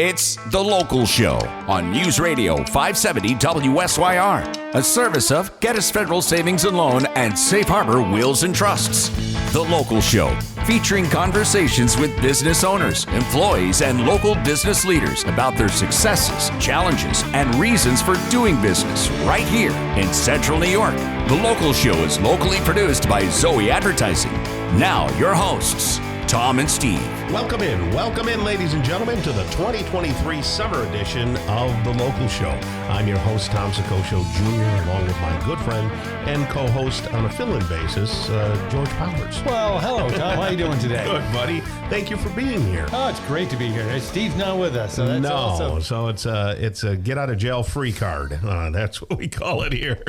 It's The Local Show on News Radio 570 WSYR, a service of Geddes Federal Savings and Loan and Safe Harbor Wills and Trusts. The Local Show, featuring conversations with business owners, employees, and local business leaders about their successes, challenges, and reasons for doing business right here in Central New York. The Local Show is locally produced by Zoey Advertising. Now, your hosts, Tom and Steve. Welcome in, ladies and gentlemen, to the 2023 summer edition of The Local Show. I'm your host, Tom Soccocio Jr., along with my good friend and co-host on a fill-in basis, George Powers. Well, hello, Tom. How are you doing today? Good, buddy. Thank you for being here. Oh, it's great to be here. Steve's not with us, so that's awesome. So it's a get-out-of-jail-free card. That's what we call it here.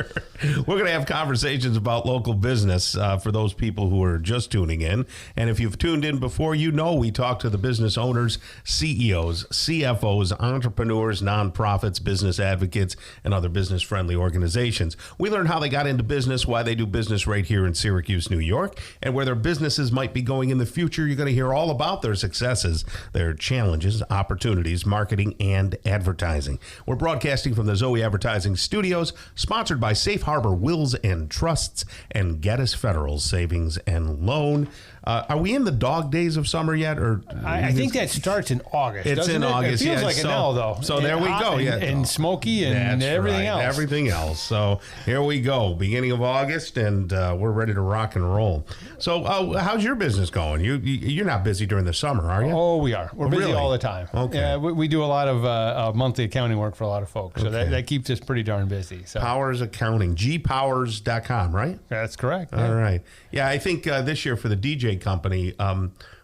We're going to have conversations about local business for those people who are just tuning in. And if you've tuned in before, you know we talk to the business owners, CEOs, CFOs, entrepreneurs, nonprofits, business advocates, and other business-friendly organizations. We learn how they got into business, why they do business right here in Syracuse, New York, and where their businesses might be going in the future. You're going to hear all about their successes, their challenges, opportunities, marketing, and advertising. We're broadcasting from the Zoey Advertising Studios, sponsored by Safe Harbor Wills and Trusts and Geddes Federal Savings and Loan. Are we in the dog days of summer yet? Or I think that starts in August. It's in August. It feels like it now, though. So there we go. And smoky and everything else. Everything else. So here we go. Beginning of August, and we're ready to rock and roll. So how's your business going? You're not busy during the summer, are you? Oh, we are. We're busy really? all the time. Okay. Yeah, we do a lot of monthly accounting work for a lot of folks. So that keeps us pretty darn busy. So. Powers Accounting, gpowers.com, right? That's correct. All right. Yeah, I think this year for the DJ company,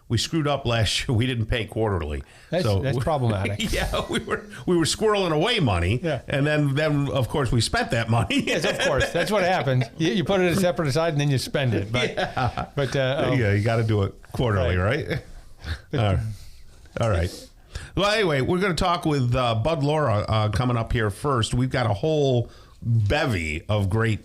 we screwed up last year. We didn't pay quarterly. That's problematic. Yeah, we were squirreling away money, and then of course we spent that money. Yes, of course. That's what happens. You put it separate aside and then you spend it. But you got to do it quarterly, right? All right. Well, anyway, we're going to talk with Bud Laura coming up here first. We've got a whole bevy of great,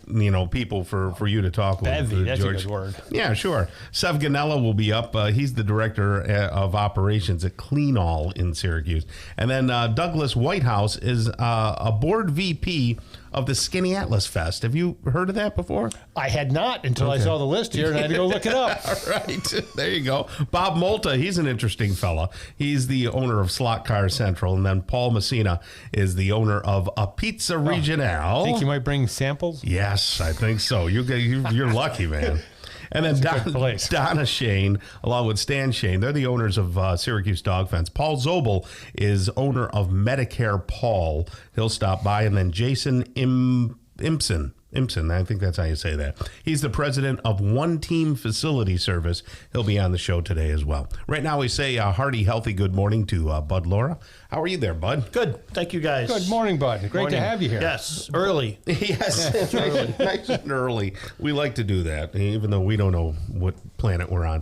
people for you to talk with. Bevy, that's George. a good word. Yeah, sure. Sev Ganella will be up. He's the director of operations at Clean All in Syracuse. And then Douglas Whitehouse is a board VP of the Skinny Atlas Fest. Have you heard of that before? I had not until I saw the list here and I had to go look it up. All right. There you go. Bob Molta, he's an interesting fella. He's the owner of Slot Car Central. And then Paul Messina is the owner of A Pizza Regionale. Think you might bring samples? Yes, I think so. You're lucky, man. And then Donna Shane, along with Stan Shane, they're the owners of Syracuse Dog Fence. Paul Zobel is owner of Medicare Paul. He'll stop by. And then Jason Impson, I think that's how you say that. He's the president of One Team Facility Service. He'll be on the show today as well. Right now we say a hearty, healthy good morning to Bud Laura. How are you there, Bud? Good. Thank you, guys. Good morning, Bud. Great to have you here. Yes, early. Yes, nice and early. We like to do that, even though we don't know what planet we're on.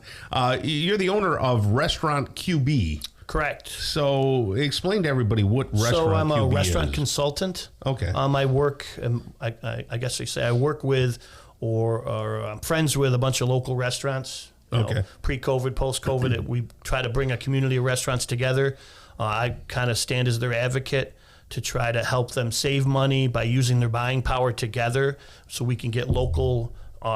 You're the owner of Restaurant QB. Correct. So explain to everybody what Restaurant QB is. So I'm a restaurant consultant. Okay. I work, I guess I say I work with or I'm friends with a bunch of local restaurants. Okay. Pre-COVID, post-COVID, we try to bring a community of restaurants together. I kind of stand as their advocate to try to help them save money by using their buying power together so we can get local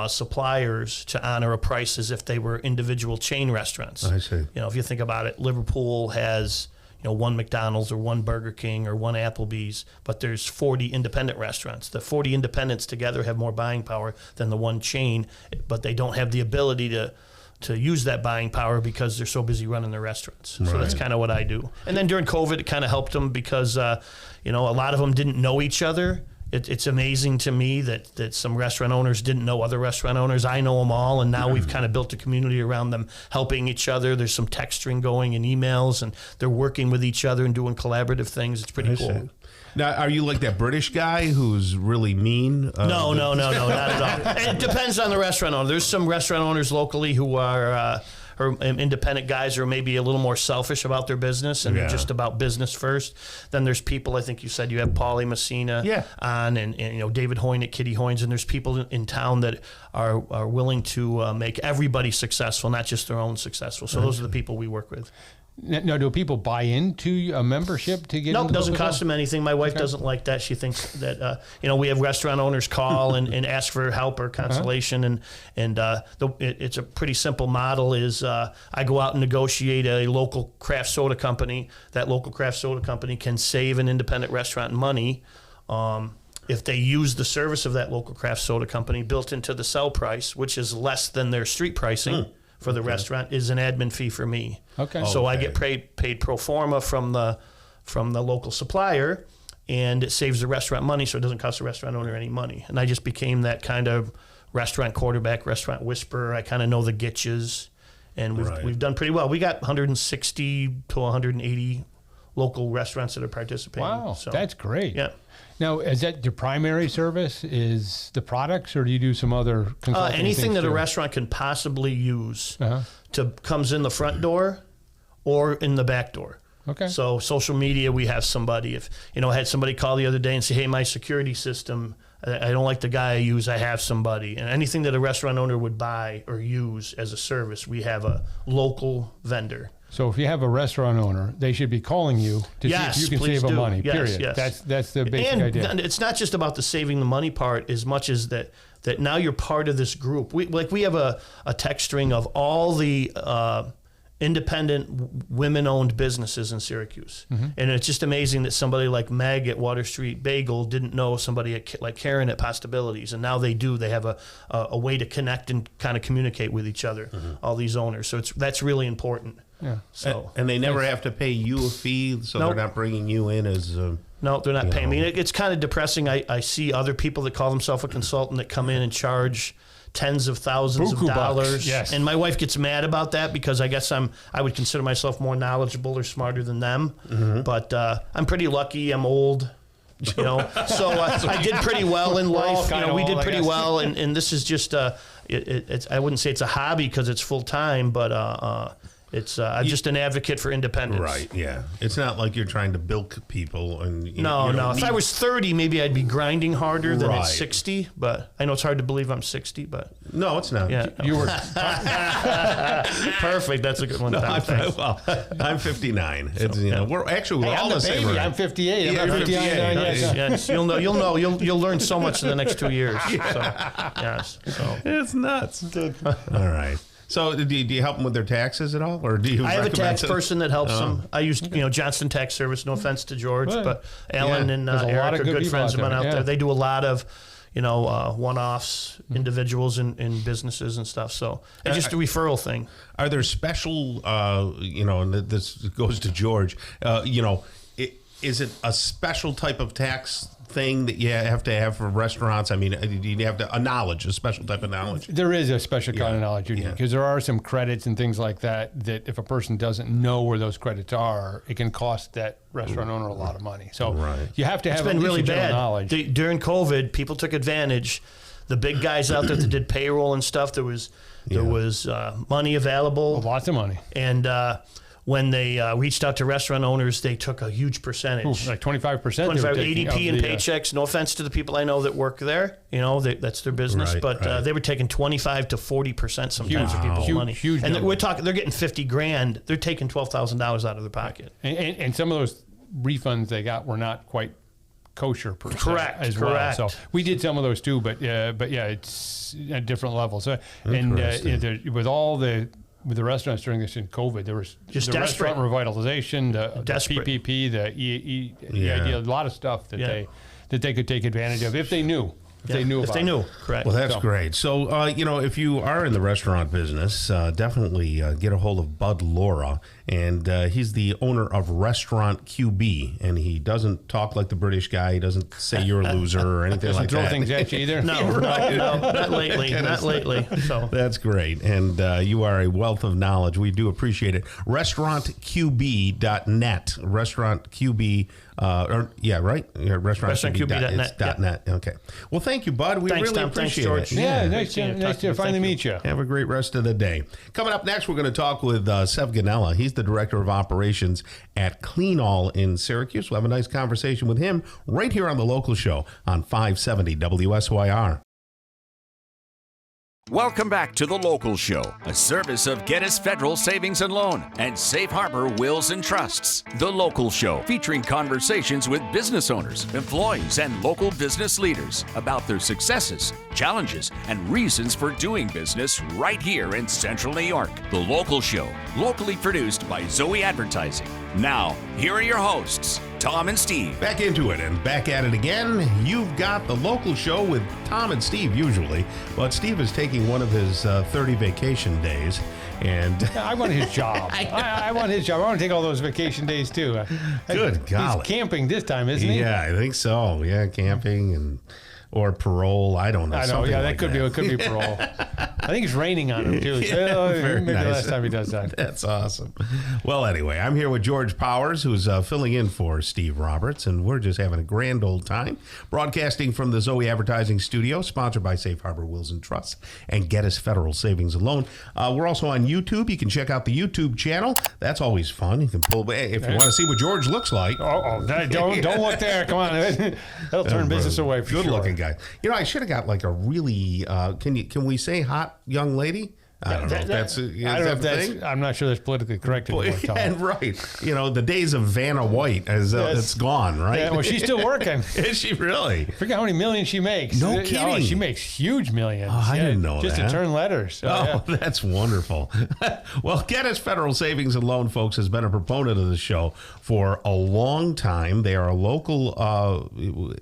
suppliers to honor a price as if they were individual chain restaurants. I see. If you think about it, Liverpool has one McDonald's or one Burger King or one Applebee's, but there's 40 independent restaurants. The 40 independents together have more buying power than the one chain, but they don't have the ability to use that buying power because they're so busy running their restaurants. Right. So that's kind of what I do. And then during COVID, it kind of helped them because, a lot of them didn't know each other. It's amazing to me that some restaurant owners didn't know other restaurant owners. I know them all, and now we've kind of built a community around them helping each other. There's some texting going and emails, and they're working with each other and doing collaborative things. It's pretty cool. Now, are you like that British guy who's really mean? No, not at all. It depends on the restaurant owner. There's some restaurant owners locally who are independent guys who are maybe a little more selfish about their business and just about business first. Then there's people, I think you said you have Paulie Messina on and David Hoyne at Kitty Hoynes, and there's people in town that are willing to make everybody successful, not just their own successful. So those are the people we work with. Now, do people buy into a membership to get? Nope, into doesn't local cost them anything. My wife doesn't like that. She thinks that we have restaurant owners call and ask for help or consolation, it's a pretty simple model. Is I go out and negotiate a local craft soda company. That local craft soda company can save an independent restaurant money if they use the service of that local craft soda company built into the sell price, which is less than their street pricing. For the restaurant is an admin fee for me. Okay. So I get paid pro forma from the local supplier, and it saves the restaurant money, so it doesn't cost the restaurant owner any money. And I just became that kind of restaurant quarterback, restaurant whisperer. I kind of know the gitches, and we've done pretty well. We got 160 to 180 local restaurants that are participating. Wow, so, that's great. Yeah. Now, is that your primary service? Is the products, or do you do some other consulting? Anything that too? a restaurant can possibly use comes in the front door or in the back door. Okay. So social media, we have somebody. If I had somebody call the other day and say, "Hey, my security system, I don't like the guy I use. I have somebody." And anything that a restaurant owner would buy or use as a service, we have a local vendor. So if you have a restaurant owner, they should be calling you to see if you can save them money. Yes, period. yes. That's the basic idea. And it's not just about the saving the money part as much as that now you're part of this group. We have a text string of all the independent women-owned businesses in Syracuse. And it's just amazing that somebody like Meg at Water Street Bagel didn't know somebody like Karen at Postabilities, and now they do. They have a way to connect and kind of communicate with each other, all these owners. So that's really important. Yeah. So and they never have to pay you a fee, so they're not bringing you in as. No, they're not paying me. It's kind of depressing. I see other people that call themselves a consultant that come in and charge tens of thousands Buku of dollars. bucks, yes. And my wife gets mad about that because I guess I would consider myself more knowledgeable or smarter than them. But I'm pretty lucky. I'm old. So I did pretty well in life. We did pretty well, and this is just it's I wouldn't say it's a hobby because it's full time, but it's I'm just an advocate for independence. Right, yeah. It's not like you're trying to bilk people. No. If I was 30, maybe I'd be grinding harder than at Right. 60. But I know it's hard to believe I'm 60, but... No, it's not. Yeah. You were Perfect. That's a good one. No, Tom. Thanks. I'm 59. It's, we're all I'm the the same. baby. right? I'm 58. I'm Yeah, not 59. 58. Yes. Yes, you'll learn so much in the next 2 years. So, yes. So. It's nuts. All right. So do you help them with their taxes at all, or do you? I have a tax recommend person that helps them. I use Johnston Tax Service. No offense to George, Right. but Alan and There's a lot Eric of are good good people friends of out mine out there, there. yeah. They do a lot of one-offs, individuals and businesses and stuff. So it's just a referral thing. Are there special, and this goes to George, is it a special type of tax thing that you have to have for restaurants? I mean, you have a special type of knowledge. There is a special kind of knowledge you need because there are some credits and things like that if a person doesn't know where those credits are, it can cost that restaurant owner a lot of money. So you have to have It's been really general bad. knowledge. During COVID, people took advantage. The big guys out there that did payroll and stuff, there was money available. Lots of money. And when they reached out to restaurant owners, they took a huge percentage. Like 25%. 25 ADP and paychecks. No offense to the people I know that work there. That's their business. Right, but they were taking 25 to 40% sometimes of people's money. Huge and number. we're talking, they're getting $50,000. They're taking $12,000 out of their pocket. And some of those refunds they got were not quite kosher per se Correct, as correct. well. So we did some of those too, but it's a different level. So with the restaurants during this in COVID, there was Just the desperate. restaurant revitalization, the Desperate. PPP, the idea, a lot of stuff that they could take advantage of if they knew. If they knew about it. Correct. Well, that's great. So, if you are in the restaurant business, definitely get a hold of Bud Laura. And he's the owner of Restaurant QB. And he doesn't talk like the British guy. He doesn't say you're a loser or anything like throw that. things at you either. No, not lately. Not lately. So That's great. And you are a wealth of knowledge. We do appreciate it. RestaurantQB.net. RestaurantQB. Right? Yeah, RestaurantQB.net. .net. Okay. Well, thank you, Bud. We Thanks, really Tom. Thanks, appreciate George. it. Yeah, Nice nice to finally meet you. Have a great rest of the day. Coming up next, we're going to talk with Sev Ganella. He's the Director of Operations at Clean All in Syracuse. We'll have a nice conversation with him right here on the local show on 570 WSYR. Welcome back to The Local Show, a service of Gettys Federal Savings and Loan and Safe Harbor Wills and Trusts. The Local Show, featuring conversations with business owners, employees, and local business leaders about their successes, challenges, and reasons for doing business right here in Central New York. The Local Show, locally produced by Zoey Advertising. Now, here are your hosts, Tom and Steve. Back into it and back at it again. You've got The Local Show with Tom and Steve usually, but Steve is taking one of his 30 vacation days. And I want his job. I want his job. I want to take all those vacation days too. Good golly. He's camping this time, isn't he? Yeah, I think so. Yeah, camping or parole. I don't know. I know. Yeah, that could be. It could be parole. I think it's raining on him too. Maybe nice. the last time he does that. That's awesome. Well, anyway, I'm here with George Powers, who's filling in for Steve Roberts, and we're just having a grand old time broadcasting from the Zoey Advertising Studio, sponsored by Safe Harbor Wills and Trusts and Gettys Federal Savings and Loan. We're also on YouTube. You can check out the YouTube channel. That's always fun. You can pull if you want to see what George looks like. Don't look there. Come on, that'll turn business away. For Good sure. looking guy. You know, I should have got like a really. Can we say hot young lady? I don't know if that's. I'm not sure that's politically correct anymore, Tom. And right, you know, the days of Vanna White it's gone, right? Yeah, well, she's still working. Is she really? Forget how many millions she makes. No kidding. Oh, she makes huge millions. Oh, I didn't know just that. to turn letters. That's wonderful. Well, Gettys Federal Savings and Loan, folks, has been a proponent of the show for a long time. They are a local.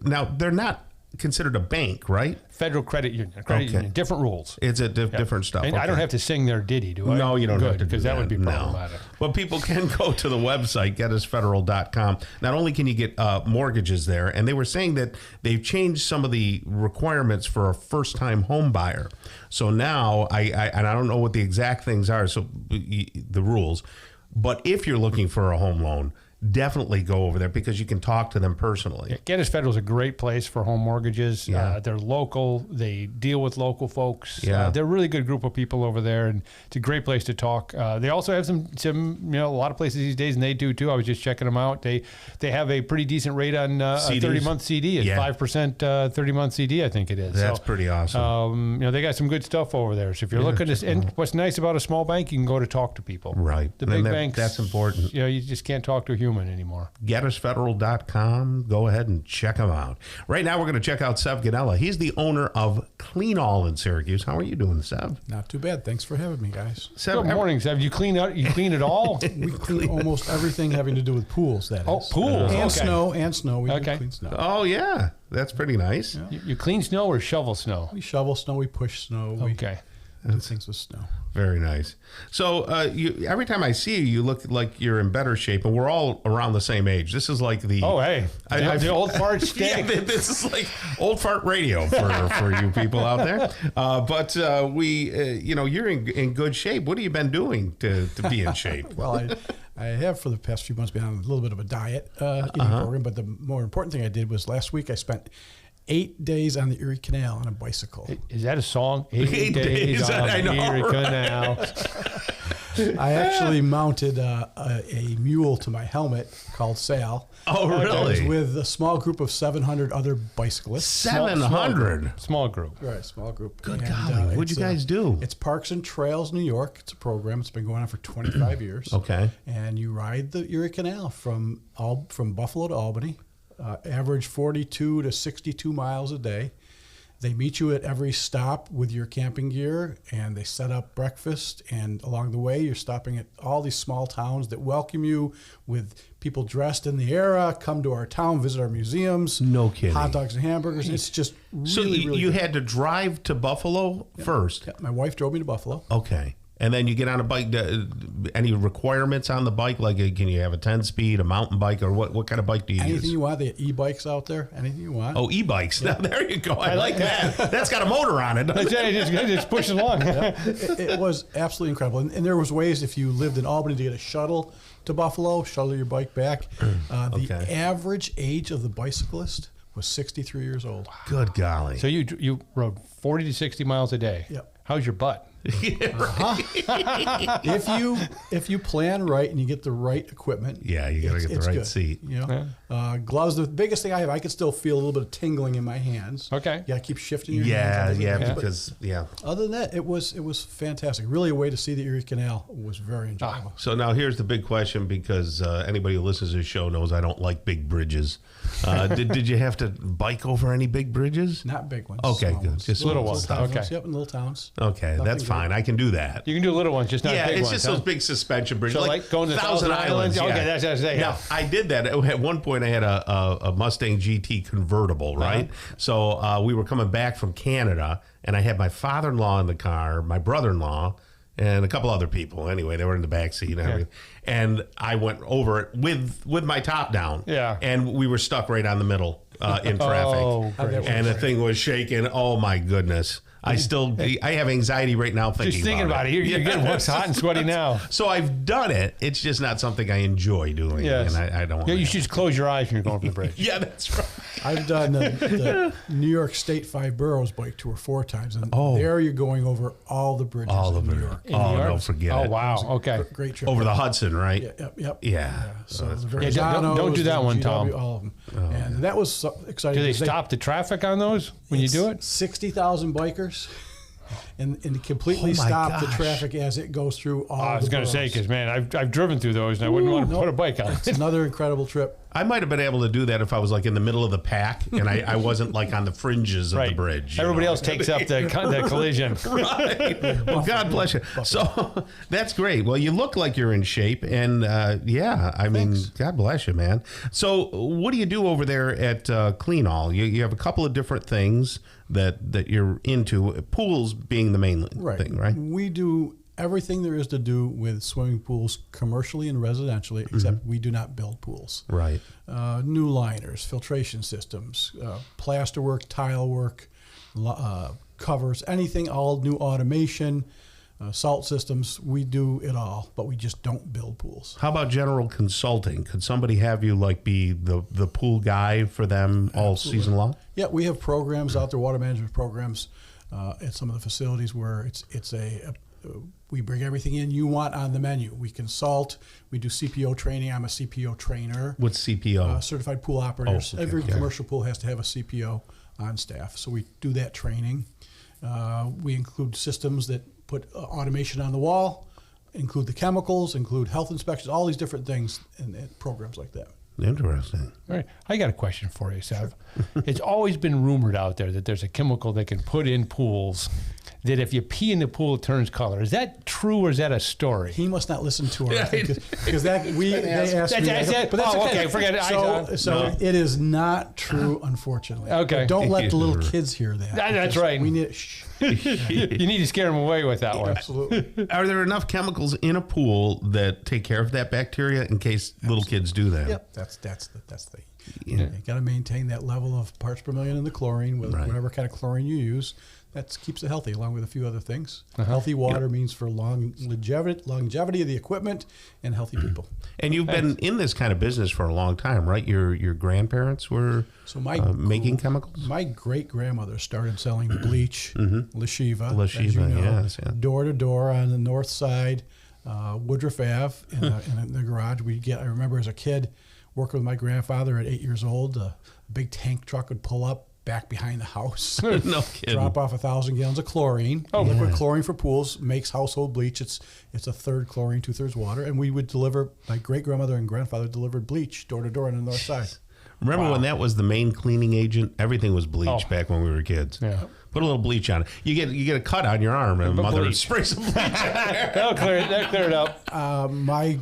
Now they're not considered a bank, right? Federal Credit Union, different rules. It's a different stuff. And I don't have to sing their ditty, do I? No, you don't have to do because that would be problematic. No. But people can go to the website, gettysfederal.com. Not only can you get mortgages there, and they were saying that they've changed some of the requirements for a first-time home buyer. So now, I don't know what the exact things are, so the rules, but if you're looking for a home loan, definitely go over there because you can talk to them personally. Yeah, Gettys Federal is a great place for home mortgages. Yeah. They're local. They deal with local folks. Yeah. They're a really good group of people over there, and it's a great place to talk. They also have some a lot of places these days, and they do too. I was just checking them out. They have a pretty decent rate on a 30-month CD. It's 5% 30-month CD, I think it is. That's pretty awesome. They got some good stuff over there. So if you're looking to, and what's nice about a small bank, you can go to talk to people. Right. The big banks, that's important. You just can't talk to a human anymore. GettysFederal.com. Go ahead and check them out. Right now, we're going to check out Sev Ganella. He's the owner of Clean All in Syracuse. How are you doing, Sev? Not too bad. Thanks for having me, guys. Good morning, Sev. You clean it all? We clean almost everything having to do with pools, that is. Oh, pools. And snow. We do Okay. clean snow. Oh, yeah. That's pretty nice. Yeah. You clean snow or shovel snow? We shovel snow. We push snow. Okay. We do things with snow. Very nice. So every time I see you, you look like you're in better shape, and we're all around the same age. This is like the the old fart stick. Yeah, this is like old fart radio for you people out there. But you're in good shape. What have you been doing to be in shape? Well, I have for the past few months been on a little bit of a diet eating program, but the more important thing I did was last week I spent 8 days on the Erie Canal on a bicycle. Is that a song? 8 days on the Erie Canal. I actually mounted a mule to my helmet called Sal. Oh, really? I was with a small group of 700 other bicyclists. 700? Small group. Right, small group. Good golly. What'd you guys do? It's Parks and Trails New York. It's a program. It's been going on for 25 years. Okay. And you ride the Erie Canal from Buffalo to Albany. Average 42 to 62 miles a day. They meet you at every stop with your camping gear, and they set up breakfast. And along the way, you're stopping at all these small towns that welcome you with people dressed in the era, come to our town, visit our museums. No kidding. Hot dogs and hamburgers. It's just really, So really you good. had to drive to Buffalo first? Yeah, my wife drove me to Buffalo. Okay. And then you get on a bike. Any requirements on the bike? Like, can you have a 10-speed, a mountain bike, or what kind of bike do you Anything use? you want. They have e-bikes out there. Anything you want. Oh, e-bikes. Now, there you go. I like that. That's got a motor on it. That's it. Just push it along. It was absolutely incredible. And there was ways if you lived in Albany to get a shuttle to Buffalo, shuttle your bike back. The average age of the bicyclist was 63 years old. Good golly. So you rode 40 to 60 miles a day. Yep. How's your butt? If you plan right and you get the right equipment, you got to get the right good. seat. Gloves. The biggest thing I have, I can still feel a little bit of tingling in my hands. Okay. You got to keep shifting your hands. Because Other than that, it was fantastic. Really, a way to see the Erie Canal was very enjoyable. So now here's the big question, because anybody who listens to this show knows I don't like big bridges. Did you have to bike over any big bridges? Not big ones. Okay, small good. ones. Just little ones. Towns. Okay. Yep, in little towns. Okay, Nothing that's great. fine. I can do that. You can do little ones, just not big It's ones. just those big suspension bridges, So like going to Thousand Islands? Yeah. Okay, that's what I was saying. Now, I did that. At one point, I had a Mustang GT convertible, right? So we were coming back from Canada, and I had my father-in-law in the car, my brother-in-law, and a couple other people. Anyway, they were in the back seat and everything. And I went over it with my top down. Yeah. And we were stuck right on the middle in traffic. Oh, great. And the thing was shaking. Oh, my goodness. I have anxiety right now thinking about it. You're getting hot and sweaty now. So I've done it. It's just not something I enjoy doing. Yes. And I don't. Yeah, you should just close your eyes when you're going for the bridge. Yeah, that's right. I've done the New York State 5 Boroughs bike tour 4 times, and there you're going over all the bridges in New York. In New York? No, forget it. Oh, wow. Okay. Great trip. Over the Hudson, right? Yep. Yeah. So the don't do that the one, GW, Tom. all of them. And that was so exciting. Do they because stop the traffic on those when you do it? 60,000 bikers. And completely stop the traffic as it goes through all I was going to say, because, man, I've driven through those, and I wouldn't want to put a bike on It's it. another incredible trip. I might have been able to do that if I was like in the middle of the pack and I wasn't like on the fringes of the bridge. Everybody else takes up the collision. Right. Well, God bless you. So that's great. Well, you look like you're in shape, and I mean, God bless you, man. So what do you do over there at Clean All? You have a couple of different things that you're into, pools being the main thing, right? We do everything there is to do with swimming pools commercially and residentially, except we do not build pools. Right. New liners, filtration systems, plaster work, tile work, covers, anything, all new automation, salt systems. We do it all, but we just don't build pools. How about general consulting? Could somebody have you like be the pool guy for them all season long? Yeah, we have programs out there, water management programs at some of the facilities where we bring everything in you want on the menu. We consult. We do CPO training. I'm a CPO trainer. What's CPO? Certified pool operators. Okay. Every commercial pool has to have a CPO on staff. So we do that training. We include systems that put automation on the wall, include the chemicals, include health inspections, all these different things and programs like that. Interesting. All right. I got a question for you, Sev. It's always been rumored out there that there's a chemical they can put in pools that if you pee in the pool, it turns color. Is that true or is that a story? He must not listen to her because they asked me. But that's okay. Forget it. So it is not true, unfortunately. Okay. But don't let the little kids hear that. That's right. We need. You need to scare them away with that one. Absolutely. Are there enough chemicals in a pool that take care of that bacteria in case little kids do that? Yep. That's the. You got to maintain that level of parts per million in the chlorine, whatever kind of chlorine you use. That keeps it healthy, along with a few other things. Healthy water means for longevity of the equipment and healthy people. And you've been in this kind of business for a long time, right? Your grandparents were making chemicals? My great-grandmother started selling bleach, Lashiva, Lashiva, as you know, yes. Yeah. door to door on the north side, Woodruff Ave, in the garage. I remember as a kid working with my grandfather at 8 years old, a big tank truck would pull up back behind the house. No kidding. Drop off 1,000 gallons of chlorine. Liquid chlorine for pools makes household bleach. It's a third chlorine, 2/3 water. And we would deliver, my great-grandmother and grandfather delivered bleach door to door on the north side. Remember when that was the main cleaning agent? Everything was bleach back when we were kids. Yeah. Put a little bleach on it. You get a cut on your arm, and mother would spray some bleach on there. That'll clear it up. My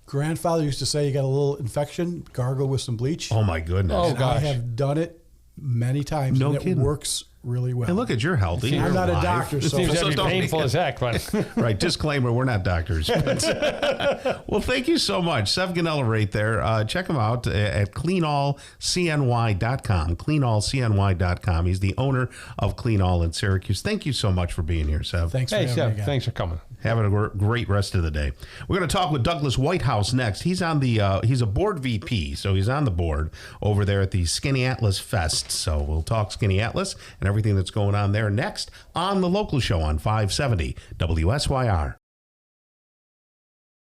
grandfather used to say, you got a little infection, gargle with some bleach. Oh, my goodness. Oh, And gosh. I have done it many times, No and kidding. it works really well. And look at you're healthy. I'm You're not a alive. doctor, It so seems to be don't- painful as heck, but Right. Disclaimer, we're not doctors. Well, thank you so much. Sev Ganella right there. Check him out at cleanallcny.com. Cleanallcny.com. He's the owner of Clean All in Syracuse. Thank you so much for being here, Sev. thanks for hey, having me Sev, again. thanks for coming. Having a great rest of the day. We're going to talk with Douglas Whitehouse next. He's on the he's a board VP, so he's on the board over there at the Skinny Atlas Fest. So we'll talk Skinny Atlas and everything that's going on there. Next on The Local Show on 570 WSYR.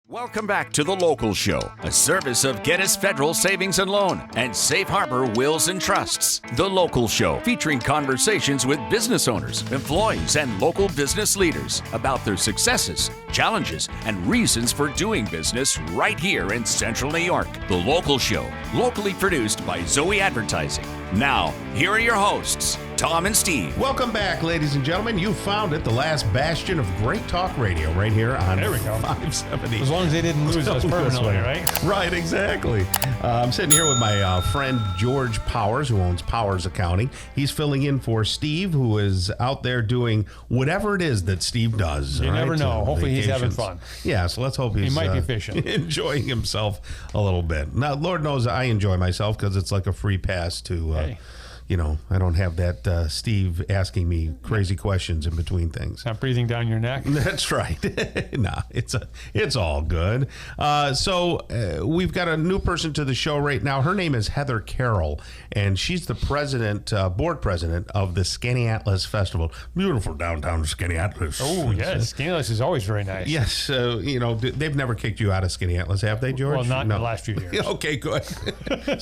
Welcome back to The Local Show, a service of Gettys Federal Savings and Loan and Safe Harbor Wills and Trusts. The Local Show, featuring conversations with business owners, employees, and local business leaders about their successes, challenges, and reasons for doing business right here in Central New York. The Local Show, locally produced by Zoey Advertising. Now, here are your hosts, Tom and Steve. Welcome back, ladies and gentlemen. You found it, the last bastion of great talk radio right here on There we go. 570. As long as they didn't lose us permanently, right? Right, exactly. I'm sitting here with my friend George Powers, who owns Powers Accounting. He's filling in for Steve, who is out there doing whatever it is that Steve does. You never right? know. Hopefully he's having Vacations. fun. Yeah, so let's hope he's He might be fishing. enjoying himself a little bit. Now, Lord knows I enjoy myself because it's like a free pass to... Hey. You know, I don't have that Steve asking me crazy questions in between things. Not breathing down your neck. That's right. Nah, it's all good. So we've got a new person to the show right now. Her name is Heather Carroll, and she's the board president of the Skaneateles Festival. Beautiful downtown Skaneateles. Oh, yes. Skaneateles is always very nice. Yes. You know, they've never kicked you out of Skaneateles, have they, George? Well, not in No. the last few years. Okay, good.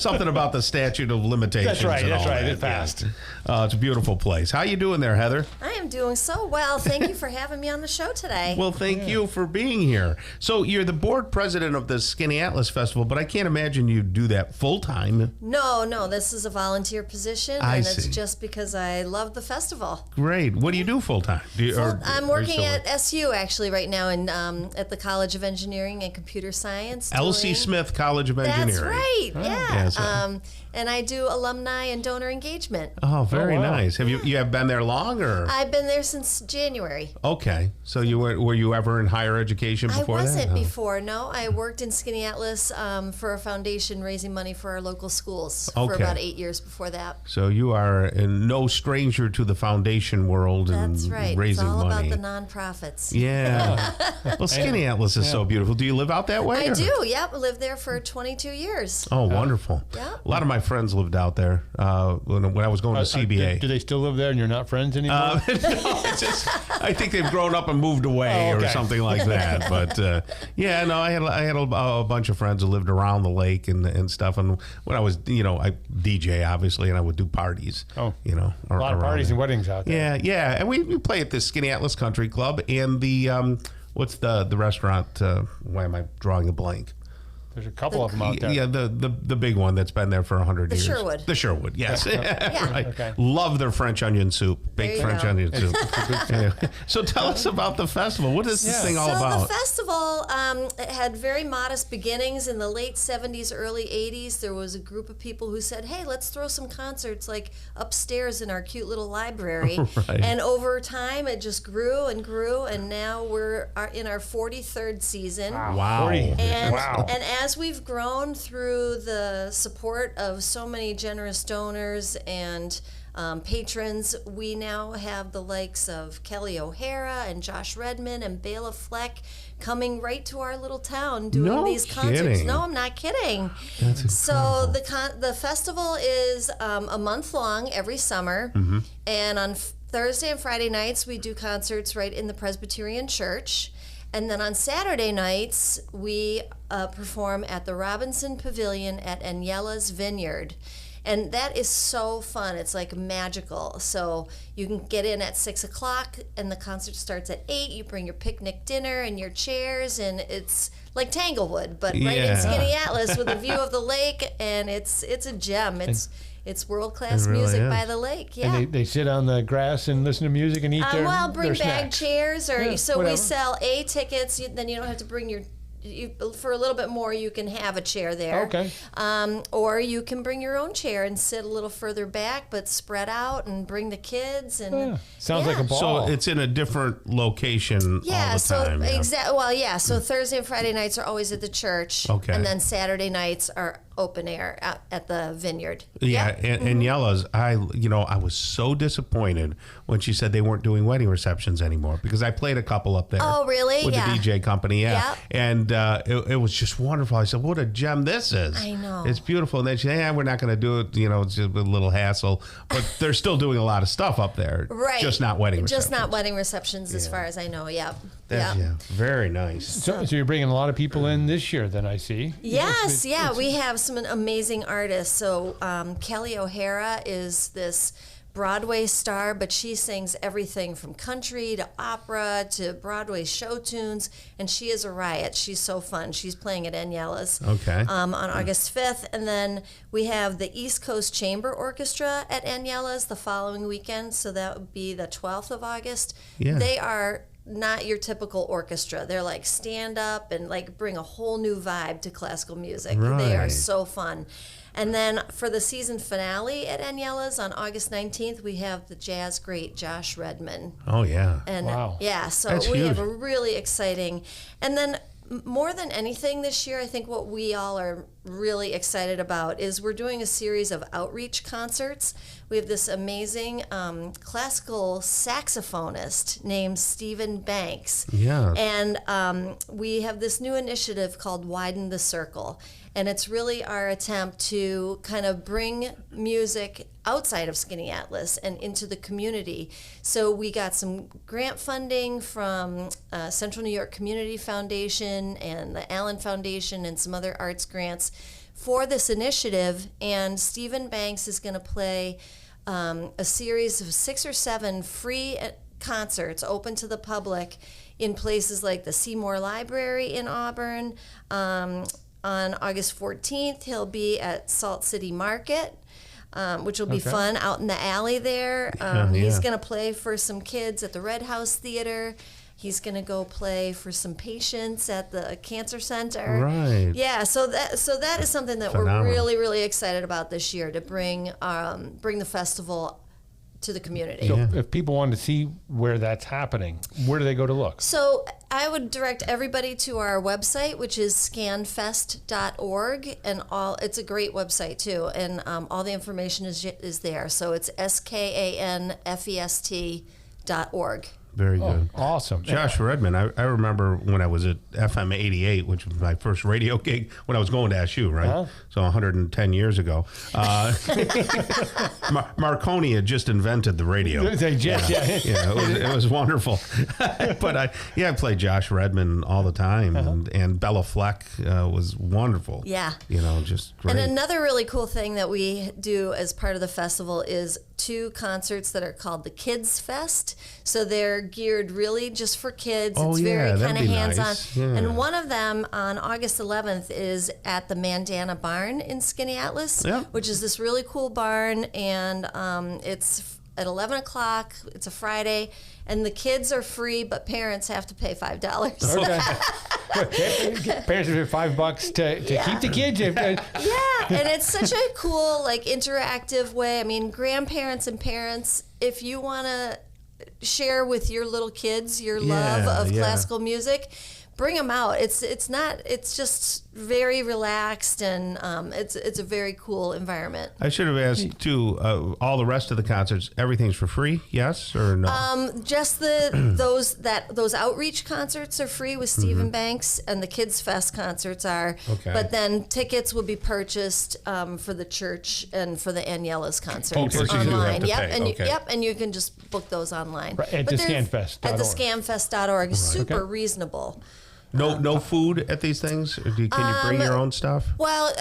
Something about the statute of limitations. That's right. and That's all right. that. It passed. Yeah. It's a beautiful place. How you doing there, Heather? I am doing so well. Thank you for having me on the show today. Well, thank you for being here. So you're the board president of the Skaneateles Festival, but I can't imagine you do that full time. No, this is a volunteer position, I and see. it's just because I love the festival. Great. What do you do full time? I'm working at SU actually right now in at the College of Engineering and Computer Science. L.C. doing- Smith College of Engineering. That's right. Yeah. Yeah, so- And I do alumni and donor engagement. Oh, very Oh, wow. nice. Have you have been there long or? I've been there since January. Okay. So you were you ever in higher education before I wasn't that? before. No, I worked in Skaneateles for a foundation raising money for our local schools for Okay. about 8 years before that. So you are no stranger to the foundation world and That's right. raising It's all money. about the nonprofits. Yeah. Well, Skaneateles is so beautiful. Do you live out that way? I or? do. Yep, lived there for 22 years. Oh, wonderful. Yeah. A lot of my friends lived out there when I was going to CBA. Do they still live there and you're not friends anymore? No, it's just, I think they've grown up and moved away Oh, okay. or something like that. But yeah, no, I had a bunch of friends who lived around the lake and stuff. And when I was, I DJ obviously, and I would do parties. Oh. A lot of parties and weddings out there. Yeah, and we play at the Skaneateles Country Club and the what's the restaurant? Why am I drawing a blank? There's a couple of them out there. Yeah, the big one that's been there for 100 years. Sherwood. The Sherwood, yes. Yeah. Right. Okay. Love their French onion soup. There Big you French go. onion soup. Yeah. So tell us about the festival. What is this thing all So about? the festival it had very modest beginnings in the late 70s, early 80s. There was a group of people who said, hey, let's throw some concerts like upstairs in our cute little library. Right. And over time, it just grew, and now we're in our 43rd season. Wow. 40. And, Wow. and as we've grown through the support of so many generous donors and patrons, we now have the likes of Kelly O'Hara and Josh Redman and Bela Fleck coming right to our little town doing No these concerts. kidding. No, I'm not kidding. So the festival is a month long every summer, Mm-hmm. and on Thursday and Friday nights we do concerts right in the Presbyterian Church. And then on Saturday nights, we perform at the Robinson Pavilion at Aniela's Vineyard. And that is so fun. It's like magical. So you can get in at 6 o'clock and the concert starts at 8. You bring your picnic dinner and your chairs, and it's like Tanglewood, but right in Yeah. Skaneateles with a view of the lake, and it's a gem. It's world-class It really music is. by the lake. Yeah. And they sit on the grass and listen to music and eat their Well, bring their bag snacks. chairs, or Yeah, so whatever. we sell A tickets. Then you don't have to bring for a little bit more. You can have a chair there. Okay. Or you can bring your own chair and sit a little further back, but spread out and bring the kids. And Yeah. Sounds like a Yeah. ball. So it's in a different location Yeah, all the so time. Yeah. exactly. Well, yeah. So Thursday and Friday nights are always at the church, Okay. and then Saturday nights are open air at the vineyard. Yeah, and Yella's, I was so disappointed when she said they weren't doing wedding receptions anymore, because I played a couple up there. Oh, really? With Yeah. the DJ company, yeah. Yep. And it was just wonderful. I said, what a gem this is. I know. It's beautiful. And then she said, we're not going to do it, it's just a little hassle. But they're still doing a lot of stuff up there. Right. Just not wedding receptions. Just not wedding receptions as far as I know, yeah. That's, yeah. yeah, very nice. So you're bringing a lot of people in this year, then, I see. Yes, we have some amazing artists. So Kelly O'Hara is this Broadway star, but she sings everything from country to opera to Broadway show tunes, and she is a riot. She's so fun. She's playing at Aniela's on August 5th. And then we have the East Coast Chamber Orchestra at Aniela's the following weekend, so that would be the 12th of August. Yeah. They are not your typical orchestra. They're like stand up and like bring a whole new vibe to classical music. Right. They are so fun. And then for the season finale at Aniela's on August 19th, we have the jazz great Josh Redman. Oh, yeah. And Wow. yeah, so That's we have huge. a really exciting. And then more than anything this year, I think what we all are really excited about is we're doing a series of outreach concerts. We have this amazing classical saxophonist named Stephen Banks. Yeah. And we have this new initiative called Widen the Circle. And it's really our attempt to kind of bring music outside of Skinny Atlas and into the community. So we got some grant funding from Central New York Community Foundation and the Allen Foundation and some other arts grants for this initiative. And Stephen Banks is going to play a series of 6 or 7 free concerts open to the public in places like the Seymour Library in Auburn. On August 14th, he'll be at Salt City Market, which will be fun out in the alley there. He's going to play for some kids at the Red House Theater. He's going to go play for some patients at the Cancer Center. Right. Yeah, so that is something that Phenomenal. we're really, really excited about this year, to bring the festival to the community. So if people want to see where that's happening, where do they go to look? So I would direct everybody to our website, which is scanfest.org, and it's a great website too, and all the information is there. So it's skanfest.org. Very good. Awesome. Josh Redman, I remember when I was at FM 88, which was my first radio gig when I was going to SU, right? Uh-huh. So 110 years ago. Marconi had just invented the radio. It was wonderful. But I played Josh Redman all the time, and Bella Fleck was wonderful. Yeah. Just great. And another really cool thing that we do as part of the festival is 2 concerts that are called the Kids Fest. So they're geared really just for kids. Oh, it's yeah, very that'd kind of be hands-on. nice. Yeah. And one of them on August 11th is at the Mandana Barn in Skinny Atlas, which is this really cool barn. And it's at 11 o'clock. It's a Friday. And the kids are free, but parents have to pay $5. Okay. Parents are $5 to keep the kids. Yeah, and it's such a cool, like, interactive way. I mean, grandparents and parents, if you want to share with your little kids your love of classical music, bring them out. It's just very relaxed, and it's a very cool environment. I should have asked too. All the rest of the concerts, everything's for free? Yes or no? Just those outreach concerts are free with Stephen Banks, and the Kids Fest concerts are. Okay. But then tickets will be purchased for the church and for the Aniela's concerts Oh, so you do have online. to Yep, pay. and Okay. and you can just book those online. Right, at But the they're- scanfest.org. At the scanfest.org. Super reasonable. No food at these things? Or can you bring your own stuff? Well,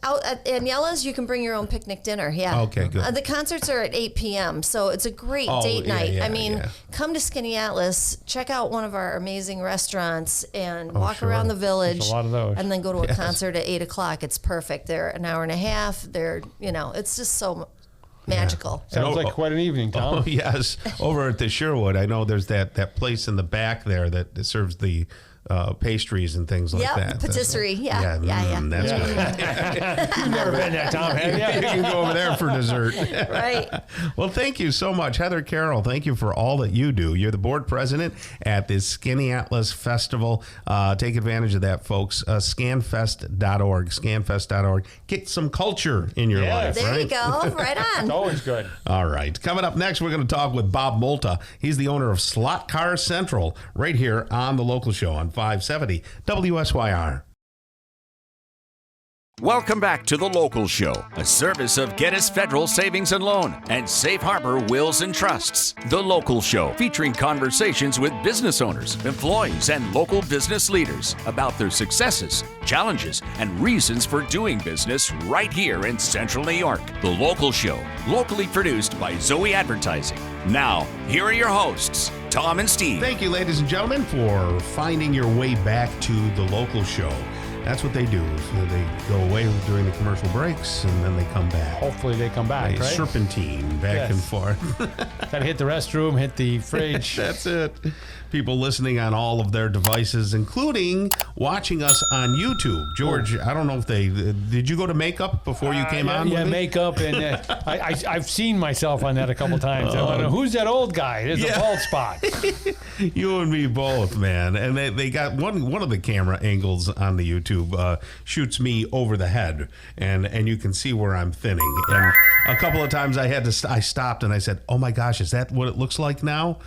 out at Aniela's, you can bring your own picnic dinner. Yeah. Okay, good. The concerts are at 8 p.m., so it's a great date yeah, night. yeah, I mean, yeah. come to Skinny Atlas, check out one of our amazing restaurants, and walk sure. around the village. There's a lot of those. And then go to a concert at 8 o'clock. It's perfect. They're an hour and a half. They're, it's just so magical. Sounds like quite an evening, Tom. Oh, yes. Over at the Sherwood, I know there's that place in the back there that serves the pastries and things like that. Patisserie. Yeah. That's good. You've never been there, Tom, have you? You can go over there for dessert. Right. Well, thank you so much, Heather Carroll. Thank you for all that you do. You're the board president at the Skinny Atlas Festival. Take advantage of that, folks. Scanfest.org. Scanfest.org. Get some culture in your life. There right? you go. Right on. It's always good. All right. Coming up next, we're going to talk with Bob Molta. He's the owner of Slot Car Central right here on the local show on 570 WSYR. Welcome back to The Local Show, a service of Gettys Federal Savings and Loan and Safe Harbor Wills and Trusts. The Local Show, featuring conversations with business owners, employees, and local business leaders about their successes, challenges, and reasons for doing business right here in Central New York. The Local Show, locally produced by Zoey Advertising. Now, here are your hosts, Tom and Steve. Thank you, ladies and gentlemen, for finding your way back to The Local Show. That's what they do. So they go away during the commercial breaks, and then they come back. Hopefully they come back, They right? serpentine back and forth. Gotta hit the restroom, hit the fridge. That's it. People listening on all of their devices, including watching us on YouTube. George, I don't know if did you go to makeup before you came on? Yeah, with me? makeup, and I've seen myself on that a couple times. I wonder, who's that old guy? There's a bald spot. You and me both, man. And they got one of the camera angles on the YouTube shoots me over the head, and you can see where I'm thinning. And a couple of times I stopped and I said, "Oh my gosh, is that what it looks like now?"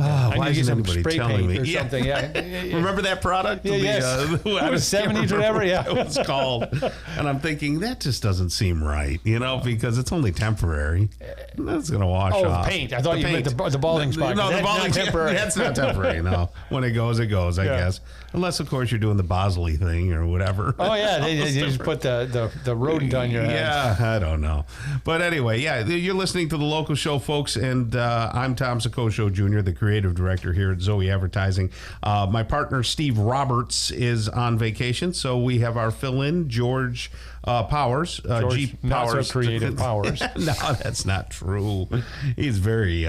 Why isn't anybody telling me? Or something. Yeah. Remember that product? Yes. Out It was 70s or whatever. Yeah. It was called. And I'm thinking that just doesn't seem right, because it's only temporary. That's going to wash off. Paint. I thought you meant the balding spot. No, the balding not temporary. That's not temporary. No, when it goes, I guess. Unless, of course, you're doing the Bosley thing or whatever. Oh yeah, they just put the rodent on your head. Yeah, I don't know. But anyway, you're listening to The Local Show, folks, and I'm Tom Soccocio Jr., the creative director here at Zoey Advertising. My partner, Steve Roberts, is on vacation, so we have our fill-in, George Powers. George, not so creative Powers. No, that's not true. He's very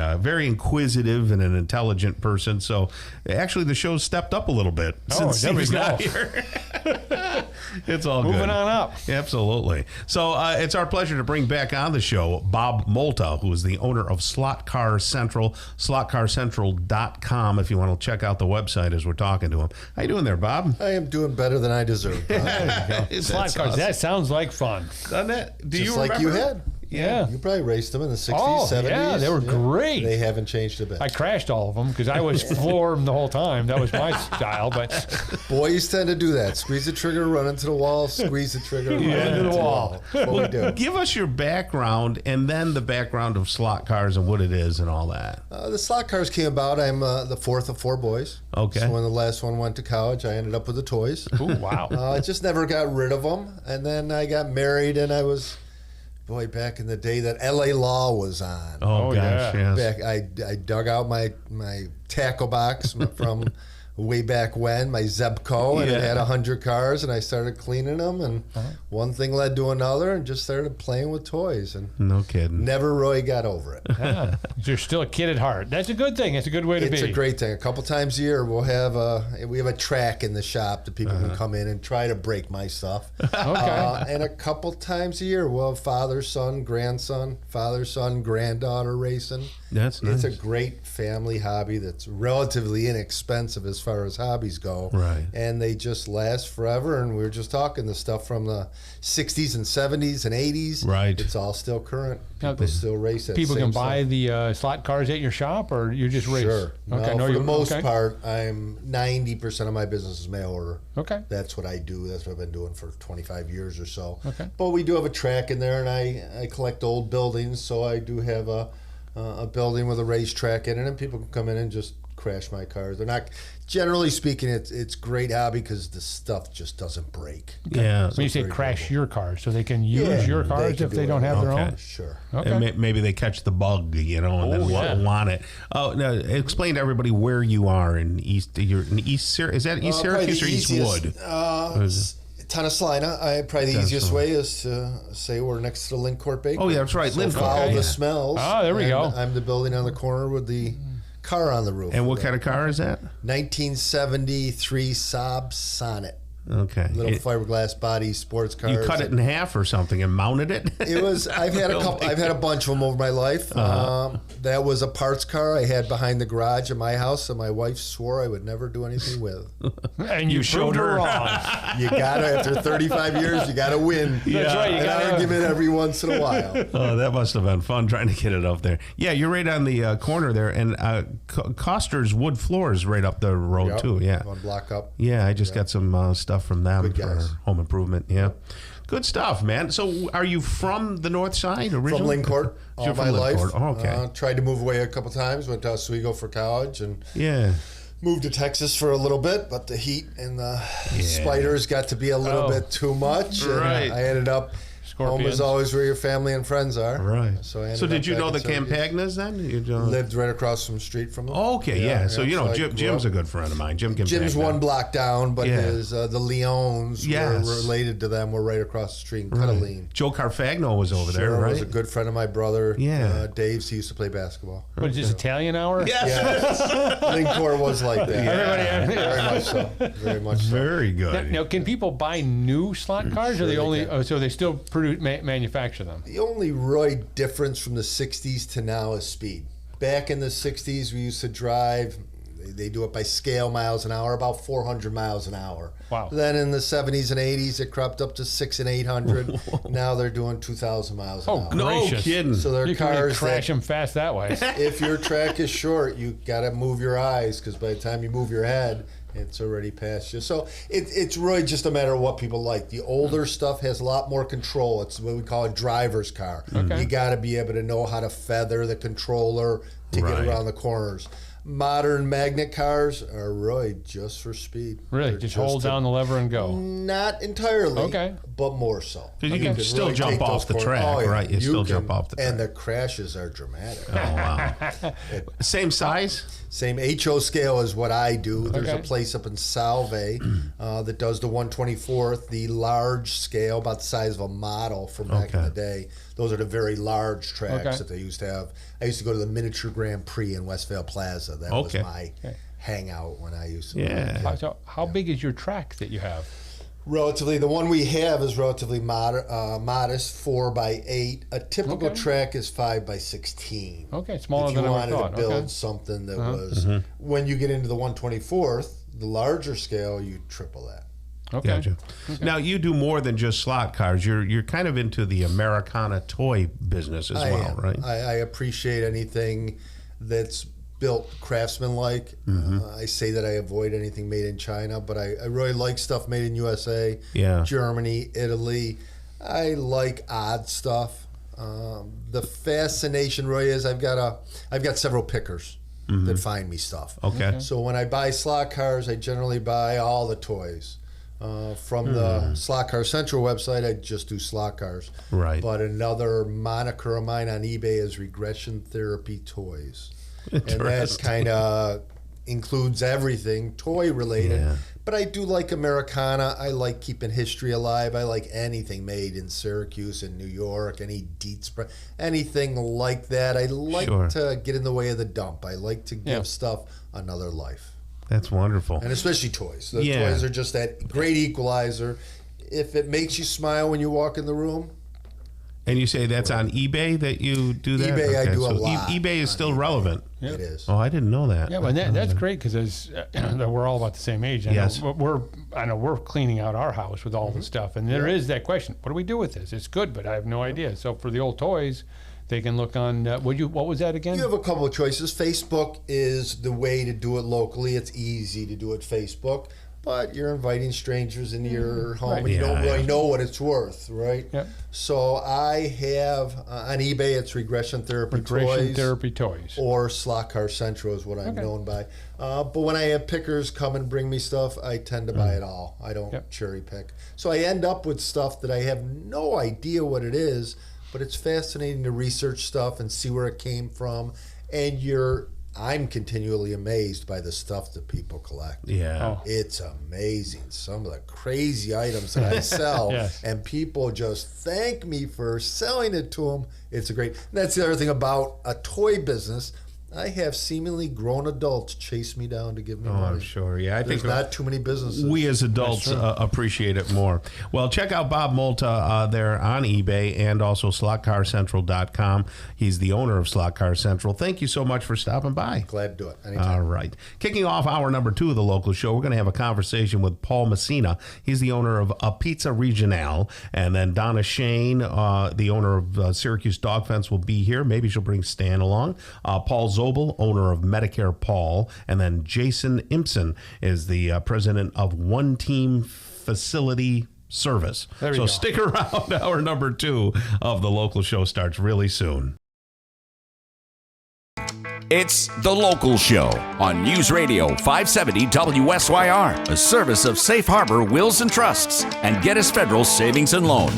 inquisitive and an intelligent person. So actually, the show's stepped up a little bit since there we Steve's go. not here. It's all Moving good. on up. Absolutely. So it's our pleasure to bring back on the show Bob Molta, who is the owner of Slot Car Central, slotcarcentral.com, if you want to check out the website as we're talking to him. How you doing there, Bob? I am doing better than I deserve. Slot cars. That sounds like fun. Doesn't it? Do Just you like remember? you had. Yeah. You probably raced them in the 60s, Oh, 70s. yeah, they were great. They haven't changed a bit. I crashed all of them because I was flooring the whole time. That was my style. But Boys tend to do that. Squeeze the trigger, run into the wall, squeeze the trigger, run into the wall. That's what we do. Give us your background and then the background of slot cars and what it is and all that. The slot cars came about. I'm the fourth of four boys. Okay. So when the last one went to college, I ended up with the toys. ooh, wow. I just never got rid of them. And then I got married, and I was, back in the day that LA Law was on. Oh, gosh, yeah. yes. Back, I dug out my tackle box from way back when, my Zebco, and it had 100 cars, and I started cleaning them, and one thing led to another, and just started playing with toys, and No kidding. never really got over it. Yeah. You're still a kid at heart. That's a good thing. It's a good way to It's be. a great thing. A couple times a year, we have a track in the shop that people can come in and try to break my stuff. Okay. And a couple times a year, we'll have father, son, grandson, father, son, granddaughter racing. That's nice. It's a great family hobby that's relatively inexpensive as far as hobbies go. Right. And they just last forever. And we were just talking the stuff from the 60s and 70s and 80s. Right. It's all still current. Now, People still race it. People can buy the slot cars at your shop, or you just race? Sure. Okay. No, for the most okay. part, I'm 90% of my business is mail order. Okay. That's what I do. That's what I've been doing for 25 years or so. Okay. But we do have a track in there, and I collect old buildings, so I do have a building with a racetrack in it, and people can come in and just crash my cars. They're not, generally speaking, it's great hobby because the stuff just doesn't break. Yeah. When you say very crash your cars, so they can use your they cars can if do they it. don't have their Okay. own? Sure. Okay. And maybe they catch the bug, and then yeah. want it. Oh, now explain to everybody where you are in East. You're in East. Is that East Syracuse or East Wood? Tennis-Lina. Probably the easiest way is to say we're next to the Lynn Court Bakery. Oh, yeah, that's right. So Lynn follow Court, the yeah. smells. Ah, there we and go. I'm the building on the corner with the car on the roof. And what kind of car is that? 1973 Saab Sonnet. Okay. Little fiberglass body sports car. You cut it in half or something and mounted it? It was. I've had a bunch of them over my life. That was a parts car I had behind the garage in my house, and my wife swore I would never do anything with. And you showed her wrong. You gotta, after 35 years, you gotta win. That's right. You An gotta argument every once in a while. Oh, that must have been fun trying to get it up there. Yeah, you're right on the corner there, and Coster's wood floors right up the road Yep, too. Yeah, one block up. yeah. I just got some stuff from them Good for guys. home improvement. Yeah, good stuff, man. So, are you from the north side originally? From Lincourt all You're from my life. Lincourt. Oh, okay. Tried to move away a couple times. Went to Oswego for college and Yeah. moved to Texas for a little bit. But the heat and the spiders got to be a little bit too much. And Right. I ended up. Home is always where your family and friends are. Right. So, I ended So up did you back know in the Syracuse. Campagnas then? You Lived right across from the street from them. Okay, yeah. So you know, I grew Jim's up- a good friend of mine. Jim Campagna. Jim's one block down, but Yeah. his the Leons Yes. were related to them. Were right across the street in Cuttaline. Joe Carfagno was over there, Sure, right? was a good friend of my brother. Yeah. Dave's. He used to play basketball. What is this, Italian hour? Yes. Yeah, Lincourt was like that. Everybody- Very much so. Very much so. Very good. Now, can people buy new slot cars, Sure or they they only? can. So they still produce, manufacture them? The only real difference from the 60s to now is speed. Back in the 60s, we used to drive, they do it by scale miles an hour, about 400 miles an hour. Wow. Then in the 70s and 80s, it crept up to 600 and 800. Now they're doing 2,000 miles an hour. No Gracious. kidding. So they're You can cars crash that, them fast that way. if your track is short, you got to move your eyes because by the time you move your head, it's already past you. So it's really just a matter of what people like. The older stuff has a lot more control. It's what we call a driver's car. Okay. You got to be able to know how to feather the controller to Right. get around the corners. Modern magnet cars are really just for speed. Really, They're just hold down the lever and go. Not entirely, Okay. but more so. 'Cause you can can still really jump take off those the corners. track, Oh, yeah. right? You still jump off the track. And the crashes are dramatic. Oh, wow. Same size? Same HO scale as what I do. There's a Okay. place up in Salve that does the 124th, the large scale, about the size of a model from back in Okay. the day. Those are the very large tracks Okay. that they used to have. I used to go to the Miniature Grand Prix in Westvale Plaza. That Okay. was my hangout when I used to. Yeah. So how big is your track that you have? Relatively, the one we have is relatively modest, 4x8. A typical Okay. track is 5x16. Okay, smaller If than you I wanted thought. to build Okay. something that was, when you get into the 124th, the larger scale, you triple that. Okay. Gotcha. Now you do more than just slot cars. You're kind of into the Americana toy business as I well, am. right? I appreciate anything that's built craftsman-like. I say that I avoid anything made in China, but I really like stuff made in USA, Yeah. Germany, Italy. I like odd stuff. The fascination really is I've got several pickers that find me stuff. Okay. So when I buy slot cars, I generally buy all the toys. From the Slot Car Central website, I just do slot cars. Right. But another moniker of mine on eBay is Regression Therapy Toys. And that Interesting. kind of includes everything toy related. Yeah. But I do like Americana. I like keeping history alive. I like anything made in Syracuse and New York, any Dietz, anything like that. I like Sure. to get in the way of the dump. I like to give Yeah. stuff another life. That's wonderful. And especially toys. The Yeah. toys are just that great equalizer. If it makes you smile when you walk in the room, And you say that's on eBay that you do that? eBay, I do a so lot eBay is on still eBay. relevant. it is. Oh, I didn't know that. Yeah, but that's great because we're all about the same age. I Yes. know we're cleaning out our house with all the stuff, and there is that question: what do we do with this? It's good, but I have no idea. So for the old toys, they can look on. What was that again? You have a couple of choices. Facebook is the way to do it locally. It's easy to do it Facebook, but you're inviting strangers into your home Right. and you don't Yeah, really yeah. know what it's worth, right? Yep. So I have on eBay, it's Regression Therapy Regression Toys. Therapy Toys. Or Slot Car Central is what I'm Okay. known by. But when I have pickers come and bring me stuff, I tend to buy it all. I don't Yep. cherry pick. So I end up with stuff that I have no idea what it is, but it's fascinating to research stuff and see where it came from. And I'm continually amazed by the stuff that people collect. Yeah. Oh. It's amazing. Some of the crazy items that I sell, Yes. and people just thank me for selling it to them. It's a great. And that's the other thing about a toy business. I have seemingly grown adults chase me down to give me Oh, money. I'm sure. Yeah, I There's think not too many businesses. we as adults appreciate it more. Well, check out Bob Molta there on eBay and also slotcarcentral.com. He's the owner of Slot Car Central. Thank you so much for stopping by. Glad to do it. Anytime. All right. Kicking off hour number 2 of the local show, we're going to have a conversation with Paul Messina. He's the owner of a Pizza Regionale. And then Donna Shane, the owner of Syracuse Dog Fence, will be here. Maybe she'll bring Stan along. Paul Zobel, owner of Medicare Paul. And then Jason Impson is the president of One Team Facility Service. So stick around. Hour number 2 of the local show starts really soon. It's The Local Show on News Radio 570 WSYR, a service of Safe Harbor Wills and Trusts and Geddes Federal Savings and Loan.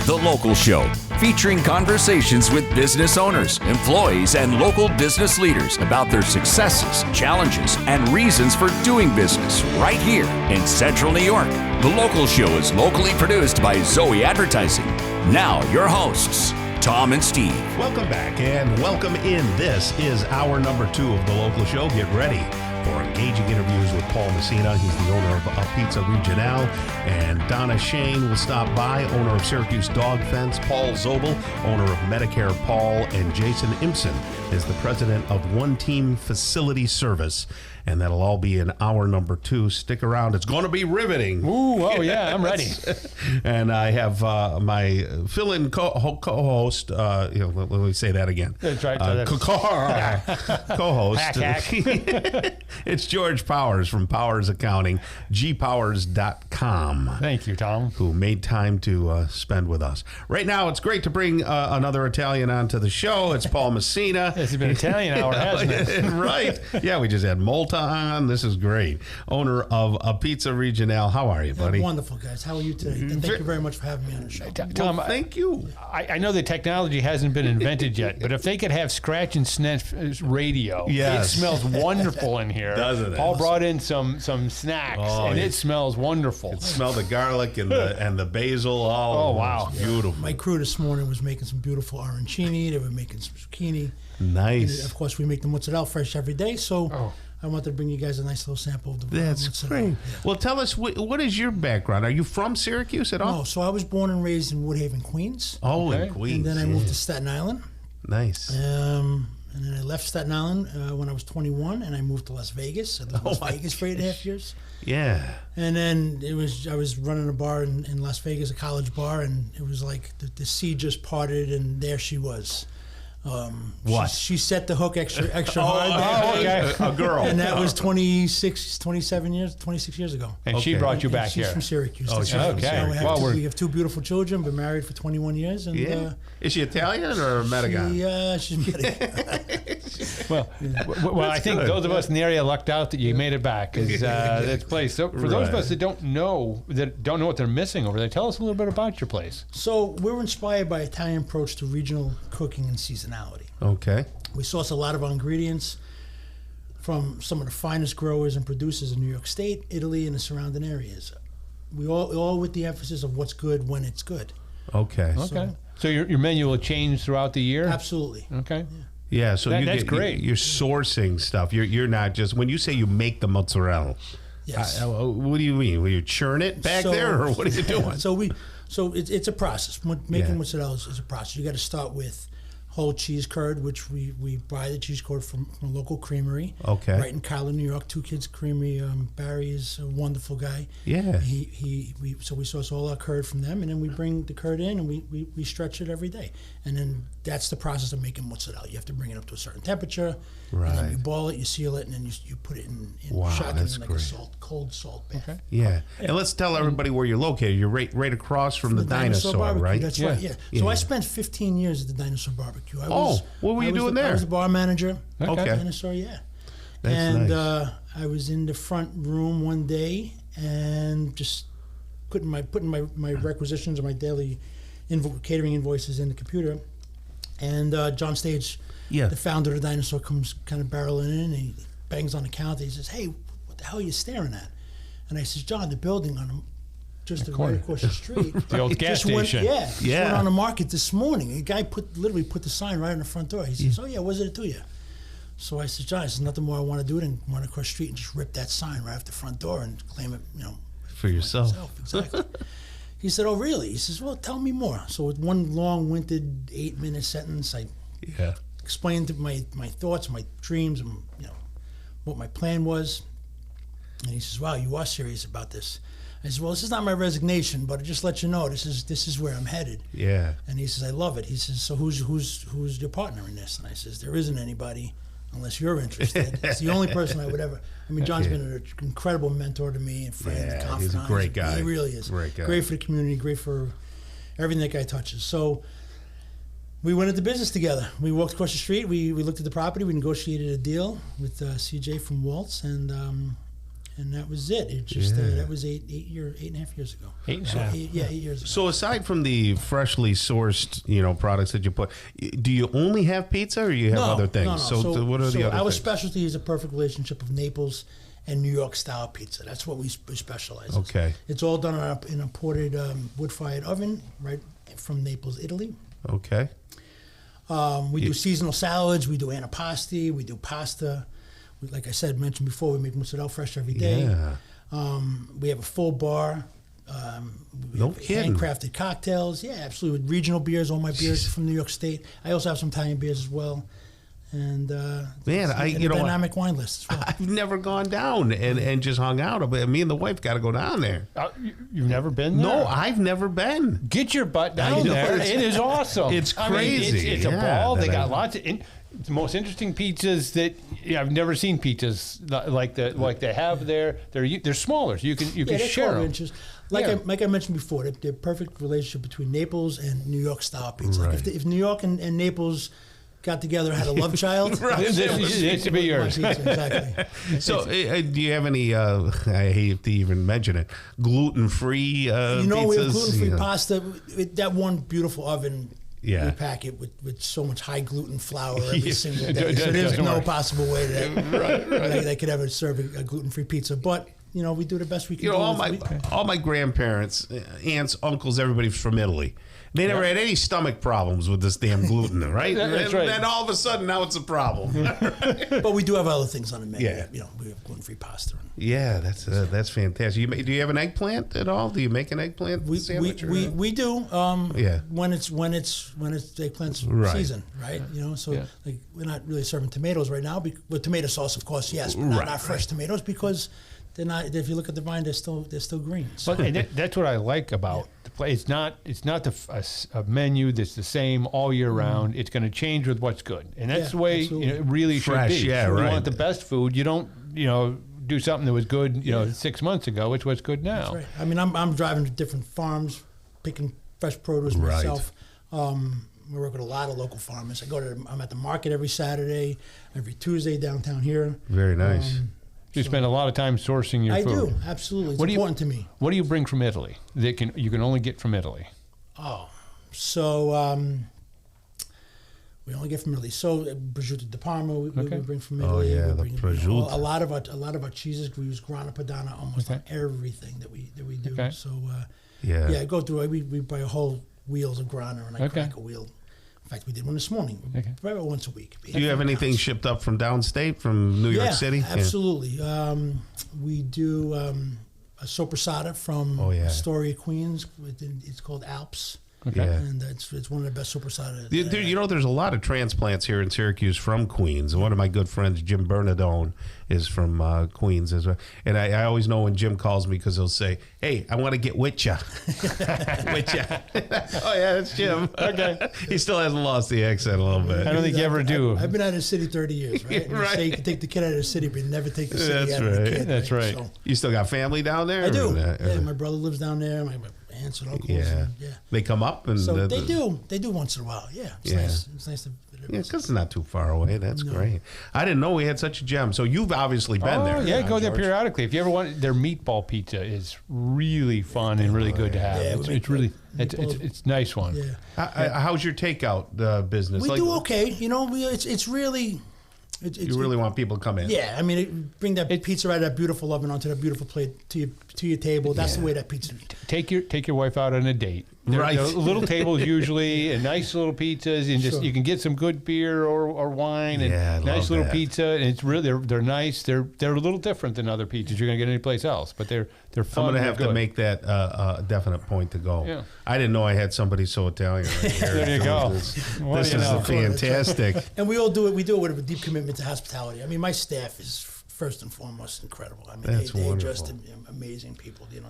The Local Show, featuring conversations with business owners, employees, and local business leaders about their successes, challenges, and reasons for doing business right here in Central New York. The Local Show is locally produced by Zoey Advertising. Now, your hosts, Tom and Steve. Welcome back and welcome in. This is hour number 2 of the local show. Get ready for engaging interviews with Paul Messina. He's the owner of a Pizza Regionale. And Donna Shane will stop by, owner of Syracuse Dog Fence. Paul Zobel, owner of Medicare Paul. And Jason Impson is the president of One Team Facility Service. And that'll all be in hour number 2. Stick around. It's going to be riveting. Ooh, oh yeah, I'm ready. And I have my fill-in co-host. Let me say that again. That's right. Co-host. Hack. It's George Powers from Powers Accounting, gpowers.com. Thank you, Tom. Who made time to spend with us. Right now, it's great to bring another Italian onto the show. It's Paul Messina. It's been Italian hour, hasn't it? Right. Yeah, we just had Molta on. This is great. Owner of a Pizza Regionale. How are you, buddy? Wonderful, guys. How are you today? Thank you very much for having me on the show. Tom, thank you. I know the technology hasn't been invented yet, but if they could have scratch and sniff radio, yes. It smells wonderful in here. Doesn't it? Paul brought in some snacks, and it smells wonderful. Smell the garlic and the basil. Oh, wow. It's beautiful. My crew this morning was making some beautiful arancini. They were making some zucchini. Nice. And of course, we make the mozzarella fresh every day, so I wanted to bring you guys a nice little sample of the That's mozzarella. great. Yeah. Well, tell us, what is your background? Are you from Syracuse at all? No, so I was born and raised in Woodhaven, Queens. Oh, Okay. in Queens. And then I moved to Staten Island. Nice. And then I left Staten Island when I was 21, and I moved to Las Vegas. I lived in Las Vegas for 8.5 years. Yeah. And then I was running a bar in Las Vegas, a college bar, and it was like the sea just parted, and there she was. What? She set the hook extra hard. Okay. A girl. And that was 26 years ago. And she Okay. brought you back She's here. from Syracuse. Oh, That's she's right. from Okay. So Well, we have 2 beautiful children, been married for 21 years. And Yeah. Is she Italian or Mexican? she's Mexican. Well, I think good. those of us in the area lucked out that you made it back. This place. So for those of us that don't know what they're missing over there, tell us a little bit about your place. So we're inspired by Italian approach to regional cooking and seasonality. Okay. We source a lot of our ingredients from some of the finest growers and producers in New York State, Italy, and the surrounding areas. We all with the emphasis of what's good when it's good. Okay. Okay. So your menu will change throughout the year? Absolutely. Okay. Yeah, so That's great. You're sourcing stuff. You're not just, when you say you make the mozzarella, Yes. what do you mean? Will you churn it back there, or what are you doing? So it's a process. Making Yeah. mozzarella is a process. You got to start with whole cheese curd, which we buy the cheese curd from a local creamery. Okay. Right in Carlin, New York. 2 Kids Creamery. Barry is a wonderful guy. Yeah. We source all our curd from them, and then we bring the curd in and we stretch it every day. And then that's the process of making mozzarella. You have to bring it up to a certain temperature. And then Right. you boil it, you seal it, and then you put it in Wow, shotgun that's in like great. a cold salt bath. Okay. Yeah. And let's tell everybody where you're located. You're right across from the dinosaur, barbecue. right? That's right. Yeah. So I spent 15 years at the Dinosaur Barbecue. What were you doing there? I was the bar manager. Okay. At Dinosaur, yeah. That's and nice. I was in the front room one day and just putting my requisitions or my daily catering invoices in the computer. And John Stage, Yeah. the founder of the Dinosaur, comes kind of barreling in and he bangs on the counter. He says, "Hey, what the hell are you staring at?" And I says, "John, the building on the just right across the street. The old gas just station. Went Yeah. on the market this morning. A guy literally put the sign right on the front door. He says, "Oh yeah, what does it do you?" So I said, John, there's nothing more I want to do than run across the street and just rip that sign right off the front door and claim it, for yourself. Exactly. He said, oh, really? He says, well, tell me more. So with one long-winded 8-minute sentence, I explained my thoughts, my dreams, and what my plan was. And he says, wow, you are serious about this. I said, well, this is not my resignation, but I just let you know this is where I'm headed. Yeah. And he says, I love it. He says, so who's your partner in this? And I says, there isn't anybody unless you're interested. It's the only person I would ever. I mean, John's been an incredible mentor to me and friend and confidant. He's a great guy. He really is. Great guy. Great for the community, great for everything that guy touches. So we went into business together. We walked across the street. We looked at the property. We negotiated a deal with CJ from Waltz, and that was it. It just that was 8.5 years ago. 8.5. 8 years ago. So aside from the freshly sourced, products that you put, do you only have pizza, or you have other things? No. So what are the other our things? specialty is a perfect relationship of Naples and New York style pizza. That's what we specialize in. Okay. It's all done in a ported wood-fired oven right from Naples, Italy. Okay. We do seasonal salads. We do antipasti. We do pasta. Like I mentioned before, we make mozzarella fresh every day. Yeah. We have a full bar. No kidding. Handcrafted cocktails. Yeah, absolutely. With regional beers, all my beers from New York State. I also have some Italian beers as well. And dynamic wine list as well. I've never gone down and just hung out. But me and the wife got to go down there. You've never been there? No, I've never been. Get your butt down there. It is awesome. It's crazy. It's a ball. They got lots of the most interesting pizzas that I've never seen pizzas like they have there. They're smaller, so you can share 12 them. inches. Like I mentioned before, they're perfect relationship between Naples and New York style pizza. Right. Like if New York and Naples got together and had a love child, This should be yours. Exactly. So, do you have any? I hate to even mention it. Gluten-free pizzas. We have gluten-free pasta. That one beautiful oven. Yeah. We pack it with so much high gluten flour every single day. So there's no possible way that they could ever serve a gluten-free pizza. But we do the best we can. All my grandparents, aunts, uncles, everybody's from Italy. They never had any stomach problems with this damn gluten, right? That's right. Then all of a sudden, now it's a problem. But we do have other things on the menu. Yeah. We have gluten-free pasta. Yeah, that's fantastic. Do you have an eggplant at all? Do you make an eggplant sandwich? We do. When it's eggplant's season, right? Like we're not really serving tomatoes right now. With tomato sauce, of course, yes, but not fresh tomatoes because they're not. If you look at the vine, they're still green. So. But that's what I like about the place. It's not a menu that's the same all year round. It's going to change with what's good, and that's the way it really Fresh, should be. yeah, You right. want the best food. You don't do something that was good 6 months ago. It's what's good now. That's right. I mean, I'm driving to different farms, picking fresh produce myself. We work with a lot of local farmers. I'm at the market every Saturday, every Tuesday downtown here. Very nice. You spend a lot of time sourcing your food. I do, absolutely. It's important to me. What do you bring from Italy that you can only get from Italy? So we only get from Italy. So prosciutto di Parma we bring from Italy. Oh yeah, the prosciutto. A lot of our cheeses we use grana padano almost on everything that we do. Okay. So I go through. We buy a whole wheels of grana and I crack a wheel. In fact, we did one this morning. Probably about once a week. Do you have anything shipped up from downstate, from New York City? Absolutely. We do a soppressata from Astoria, Queens. It's called Alps. Okay. Yeah. And it's one of the best soppressata. There's a lot of transplants here in Syracuse from Queens. One of my good friends, Jim Bernadone, is from Queens as well. And I always know when Jim calls me because he'll say, "Hey, I want to get with ya." With ya. Oh yeah, that's Jim. Okay. He still hasn't lost the accent a little bit. I don't think you ever do. I've been out of the city 30 years, right? And Right. say you can take the kid out of the city, but you never take the city out of the kid. That's right. So, You still got family down there? I do. Yeah, my brother lives down there. My aunts and uncles. Yeah. And, They come up and so they do. They do once in a while. Yeah. It's nice. It's nice to. Yeah, because it's not too far away. That's great. I didn't know we had such a gem. So you've obviously been there. Yeah, go there periodically. If you ever want, their meatball pizza is really fun and really good to have. Yeah, it's nice one. Yeah. How's your takeout business? We do okay. It's really. You really want people to come in? Yeah, I mean, bring that pizza out of that beautiful oven onto that beautiful plate to to your table. That's the way that pizza. Take your wife out on a date. Right. They're little tables usually, and nice little pizzas, and just you can get some good beer or wine, and Yeah, I nice love little that. pizza. And it's really they're nice. They're a little different than other pizzas you're gonna get anyplace else, but they're fun. I'm going to they're have to good. make that a definite point to go. Yeah. I didn't know I had somebody so Italian right here. There you go. What This do you is know? fantastic. And we all do it. We do it with a deep commitment to hospitality. I mean, my staff is first and foremost incredible. I mean, That's they're just wonderful. amazing people. You know,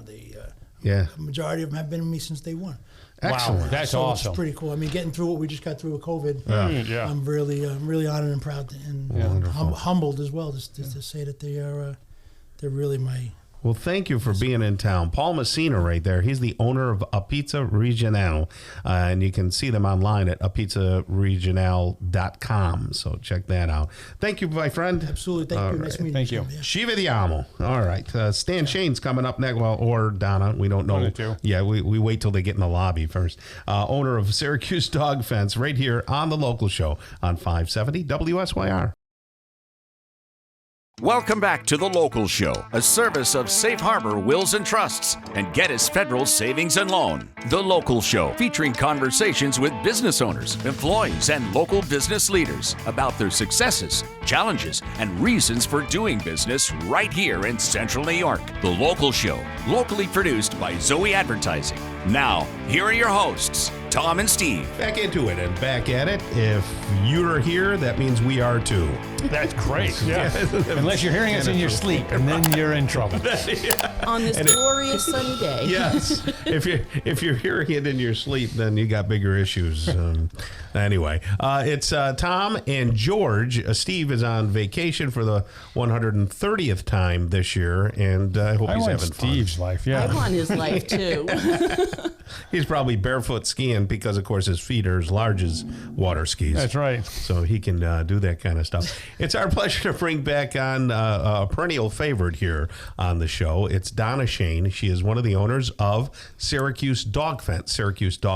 Yeah. the majority of them have been with me since day one. Excellent. Wow, that's So awesome. it's pretty cool. I mean, getting through what we just got through with COVID, Yeah. I'm really honored and proud and humbled as well just to say that they're really my. Well, thank you for being in town. Paul Messina right there. He's the owner of A Pizza Regional. And you can see them online at apizzaregional.com. So check that out. Thank you, my friend. Absolutely. Thank you. Nice meeting Thank you. you. Yeah. Ci vediamo. All right. Stan Shane's coming up next. Well, or Donna. We don't know. One or two. Yeah, we wait till they get in the lobby first. Owner of Syracuse Dog Fence right here on The Local Show on 570 WSYR. Welcome back to The Local Show, a service of Safe Harbor Wills and Trusts and Geddes Federal Savings and Loan. The Local Show, featuring conversations with business owners, employees, and local business leaders about their successes, challenges, and reasons for doing business right here in Central New York. The Local Show, locally produced by Zoey Advertising. Now, here are your hosts, Tom and Steve. Back into it and back at it. If you're here, that means we are too. That's great. Yeah. Unless you're hearing us in your sleep, and then you're in trouble. On this glorious sunny day. Yes. if you're hearing it in your sleep, then you got bigger issues. Anyway, it's Tom and George. Steve is on vacation for the 130th time this year, and I hope I he's want having Steve's life. Yeah. I want his life too. fun. He's probably barefoot skiing because, of course, his feet are as large as water skis. That's right. So he can do that kind of stuff. It's our pleasure to bring back on a perennial favorite here on the show. It's Donna Shane. She is one of the owners of Syracuse Dog Fence,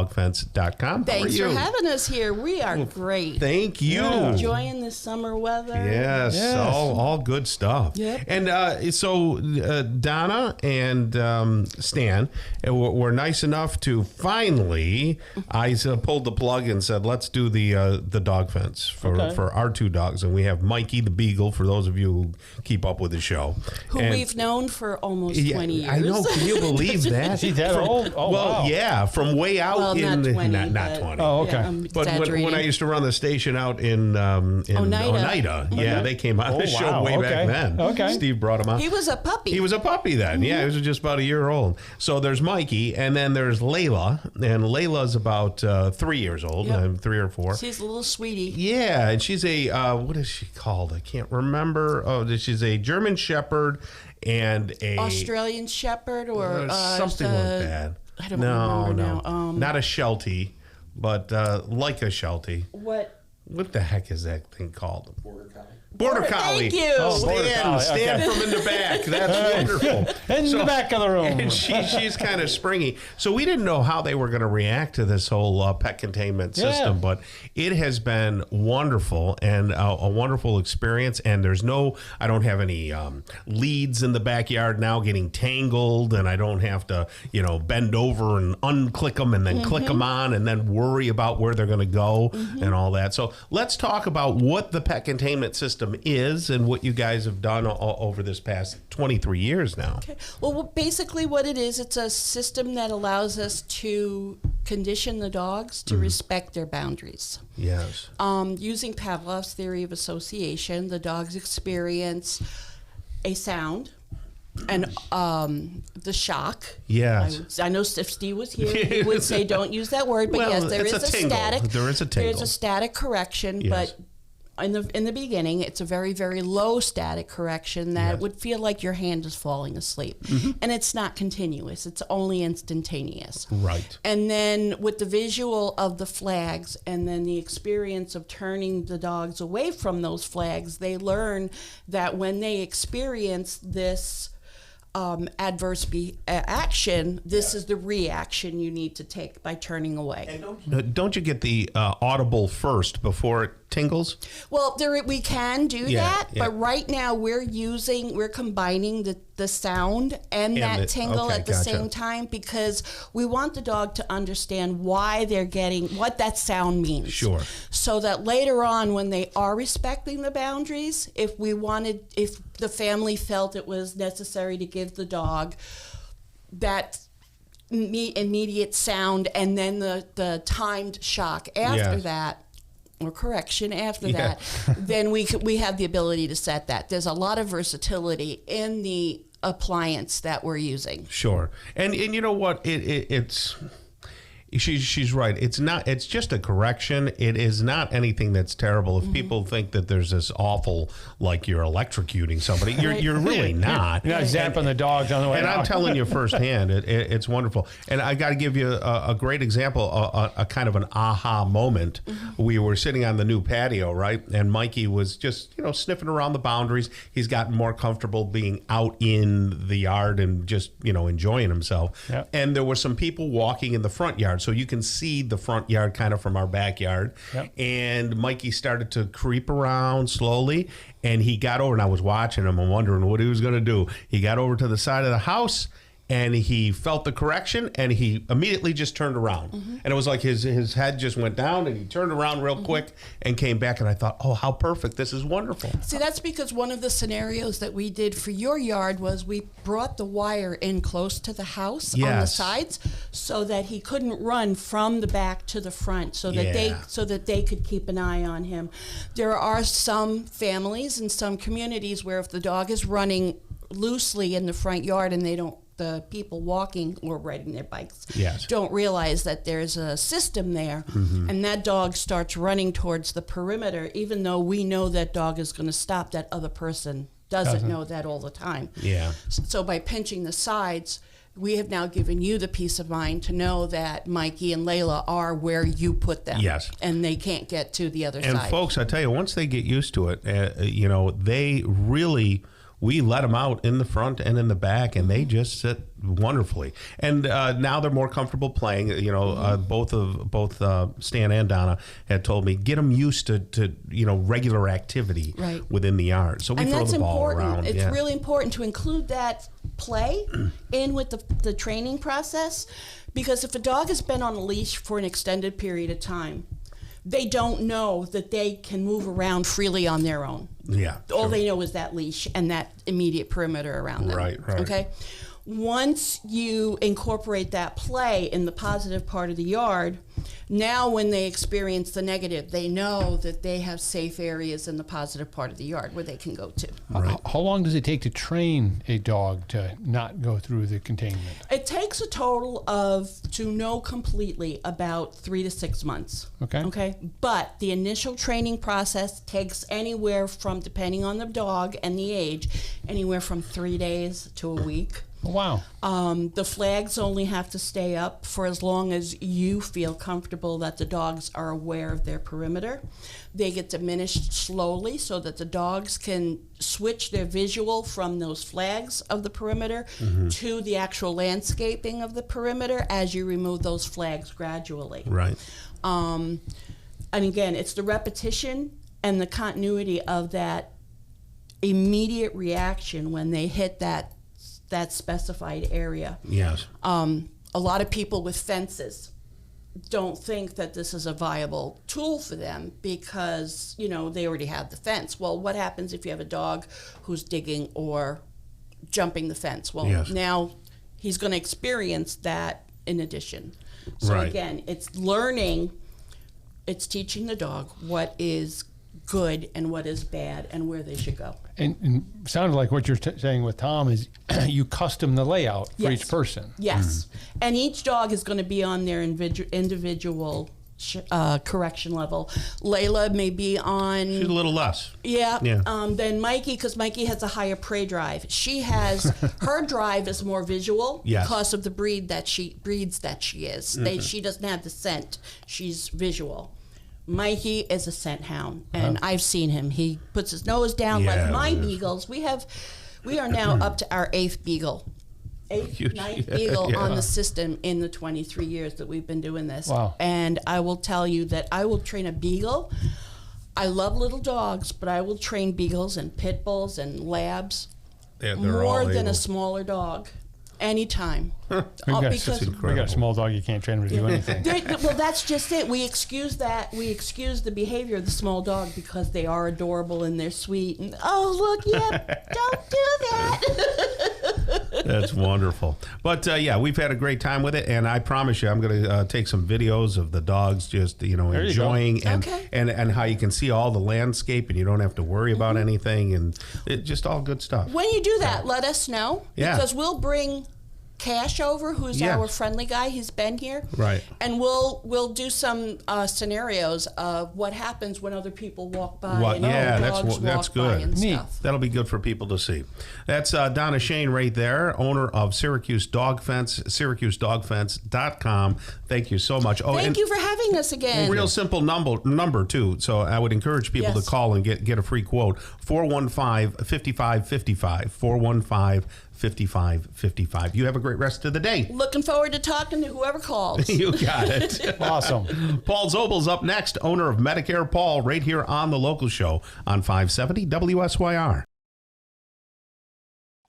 SyracuseDogFence.com. Thanks for having us here. We are great. Thank you. Enjoying the summer weather. Yes, all good stuff. Yep. And so Donna and Stan were nice enough to finally, I pulled the plug and said, let's do the dog fence for our two dogs. And we have Mikey the Beagle, for those of you who keep up with the show. Who And- we've known for almost 20 years. I know. Can you believe that? Is he that old? Oh, well, wow. yeah, from way out Well, in not 20, not but- 20. Oh, okay. Yeah, I'm But exaggerating. when I used to run the station out in Oneida, yeah, they came on the Oh, show wow. way back Okay. then. Okay. Steve brought him out. He was a puppy. He was a puppy then. Yeah, he was just about a year old. So there's Mikey, and then there's Layla, and Layla's about 3 years old, Yep. 3 or 4. She's a little sweetie. Yeah, and she's a what is she called? I can't remember. Oh, she's a German Shepherd and a Australian Shepherd or something like that. I don't remember now. Not a Sheltie, but like a Sheltie. What? What the heck is that thing called? Border Collie. Thank you. Oh, Border Collie, Stand okay. from in the back. That's wonderful. In the back of the room. And she's kind of springy. So we didn't know how they were going to react to this whole pet containment system, but it has been wonderful and a wonderful experience. And I don't have any leads in the backyard now getting tangled, and I don't have to, bend over and unclick them and then click them on and then worry about where they're going to go and all that. So let's talk about what the pet containment system is and what you guys have done over this past 23 years now. Okay. Well, basically what it is, it's a system that allows us to condition the dogs to respect their boundaries. Yes. Using Pavlov's theory of association, the dogs experience a sound and the shock. Yes. I know if Steve was here, he would say don't use that word, but Well, yes, there it's is a tingle. static. There is a tingle. There's a static correction, Yes. but in the beginning, it's a very, very low static correction that would feel like your hand is falling asleep. And it's not continuous. It's only instantaneous. Right. And then with the visual of the flags and then the experience of turning the dogs away from those flags, they learn that when they experience this adverse action, this is the reaction you need to take by turning away. Don't you get the audible first before it tingles? Well, we can do that, but right now we're combining the sound and that tingle at the same time, because we want the dog to understand why they're getting what that sound means. Sure. So that later on, when they are respecting the boundaries, if the family felt it was necessary to give the dog that immediate sound and then the timed shock after that, or correction after that, then we have the ability to set that. There's a lot of versatility in the appliance that we're using. Sure. And you know what? It's she's right. It's just a correction. It is not anything that's terrible. If people think that there's this awful, like you're electrocuting somebody, you're really not. You're not zapping the dogs on the way out. And I'm telling you firsthand, it's wonderful. And I got to give you a great example, a kind of an aha moment. We were sitting on the new patio, right? And Mikey was just, sniffing around the boundaries. He's gotten more comfortable being out in the yard and just, enjoying himself. Yep. And there were some people walking in the front yard. So you can see the front yard kind of from our backyard. Yep. And Mikey started to creep around slowly, and he got over, and I was watching him and wondering what he was going to do. He got over to the side of the house, and he felt the correction, and he immediately just turned around. And it was like his head just went down, and he turned around real quick and came back, and I thought, oh, how perfect. This is wonderful. See, that's because one of the scenarios that we did for your yard was we brought the wire in close to the house on the sides so that he couldn't run from the back to the front, so that they could keep an eye on him. There are some families and some communities where if the dog is running loosely in the front yard and the people walking or riding their bikes don't realize that there's a system there, and that dog starts running towards the perimeter, even though we know that dog is going to stop. That other person doesn't know that all the time. Yeah. So by pinching the sides, we have now given you the peace of mind to know that Mikey and Layla are where you put them. Yes. And they can't get to the other side. And folks, I tell you, once they get used to it, they really... We let them out in the front and in the back, and they just sit wonderfully. And now they're more comfortable playing. Both Stan and Donna had told me, get them used to regular activity within the yard. So we throw the ball around. It's really important to include that play in with the training process, because if a dog has been on a leash for an extended period of time, they don't know that they can move around freely on their own. Yeah. All they know is that leash and that immediate perimeter around them. Right. Okay. Once you incorporate that play in the positive part of the yard, now when they experience the negative, they know that they have safe areas in the positive part of the yard where they can go to. Right. How long does it take to train a dog to not go through the containment? It takes a total of, to know completely, about 3 to 6 months. Okay. But the initial training process takes anywhere from, depending on the dog and the age, anywhere from 3 days to a week. Wow. The flags only have to stay up for as long as you feel comfortable that the dogs are aware of their perimeter. They get diminished slowly so that the dogs can switch their visual from those flags of the perimeter to the actual landscaping of the perimeter as you remove those flags gradually. Right. And again, it's the repetition and the continuity of that immediate reaction when they hit that specified area. Yes. A lot of people with fences don't think that this is a viable tool for them because, they already have the fence. Well, what happens if you have a dog who's digging or jumping the fence? Well, now he's going to experience that in addition. So again, it's learning, it's teaching the dog what is good and what is bad and where they should go. And sounded like what you're saying with Tom is you custom the layout for each person. Yes. And each dog is going to be on their individual correction level. Layla may be on... She's a little less. Yeah. Than Mikey, because Mikey has a higher prey drive. She has... her drive is more visual because of the breeds that she is. She doesn't have the scent. She's visual. Mikey is a scent hound, and I've seen him. He puts his nose down like my beagles. We are now up to our 8th beagle. 9th beagle on the system in the 23 years that we've been doing this. Wow. And I will tell you that I will train a beagle I love little dogs, but I will train beagles and pit bulls and labs They're more all than able. a smaller dog. Anytime. We got Because a small dog, you can't train him to do anything. well, that's just it. We excuse that. We excuse the behavior of the small dog because they are adorable and they're sweet. And look, don't do that. That's wonderful. But yeah, we've had a great time with it, and I promise you, I'm going to take some videos of the dogs just enjoying and how you can see all the landscape, and you don't have to worry about anything, and just all good stuff. When you do that, let us know because we'll bring Cash over, who's our friendly guy. He's been here, right? And we'll do some scenarios of what happens when other people walk by. That's good. And stuff. That'll be good for people to see. That's Donna Shane right there, owner of Syracuse Dog Fence, SyracuseDogFence.com. Thank you so much. Thank you for having us again. Real simple number too. So I would encourage people to call and get a free quote. 415-5555. 415-5555. You have a great rest of the day. Looking forward to talking to whoever calls. You got it. Awesome. Paul Zobel's up next, owner of Medicare Paul, right here on The Local Show on 570 WSYR.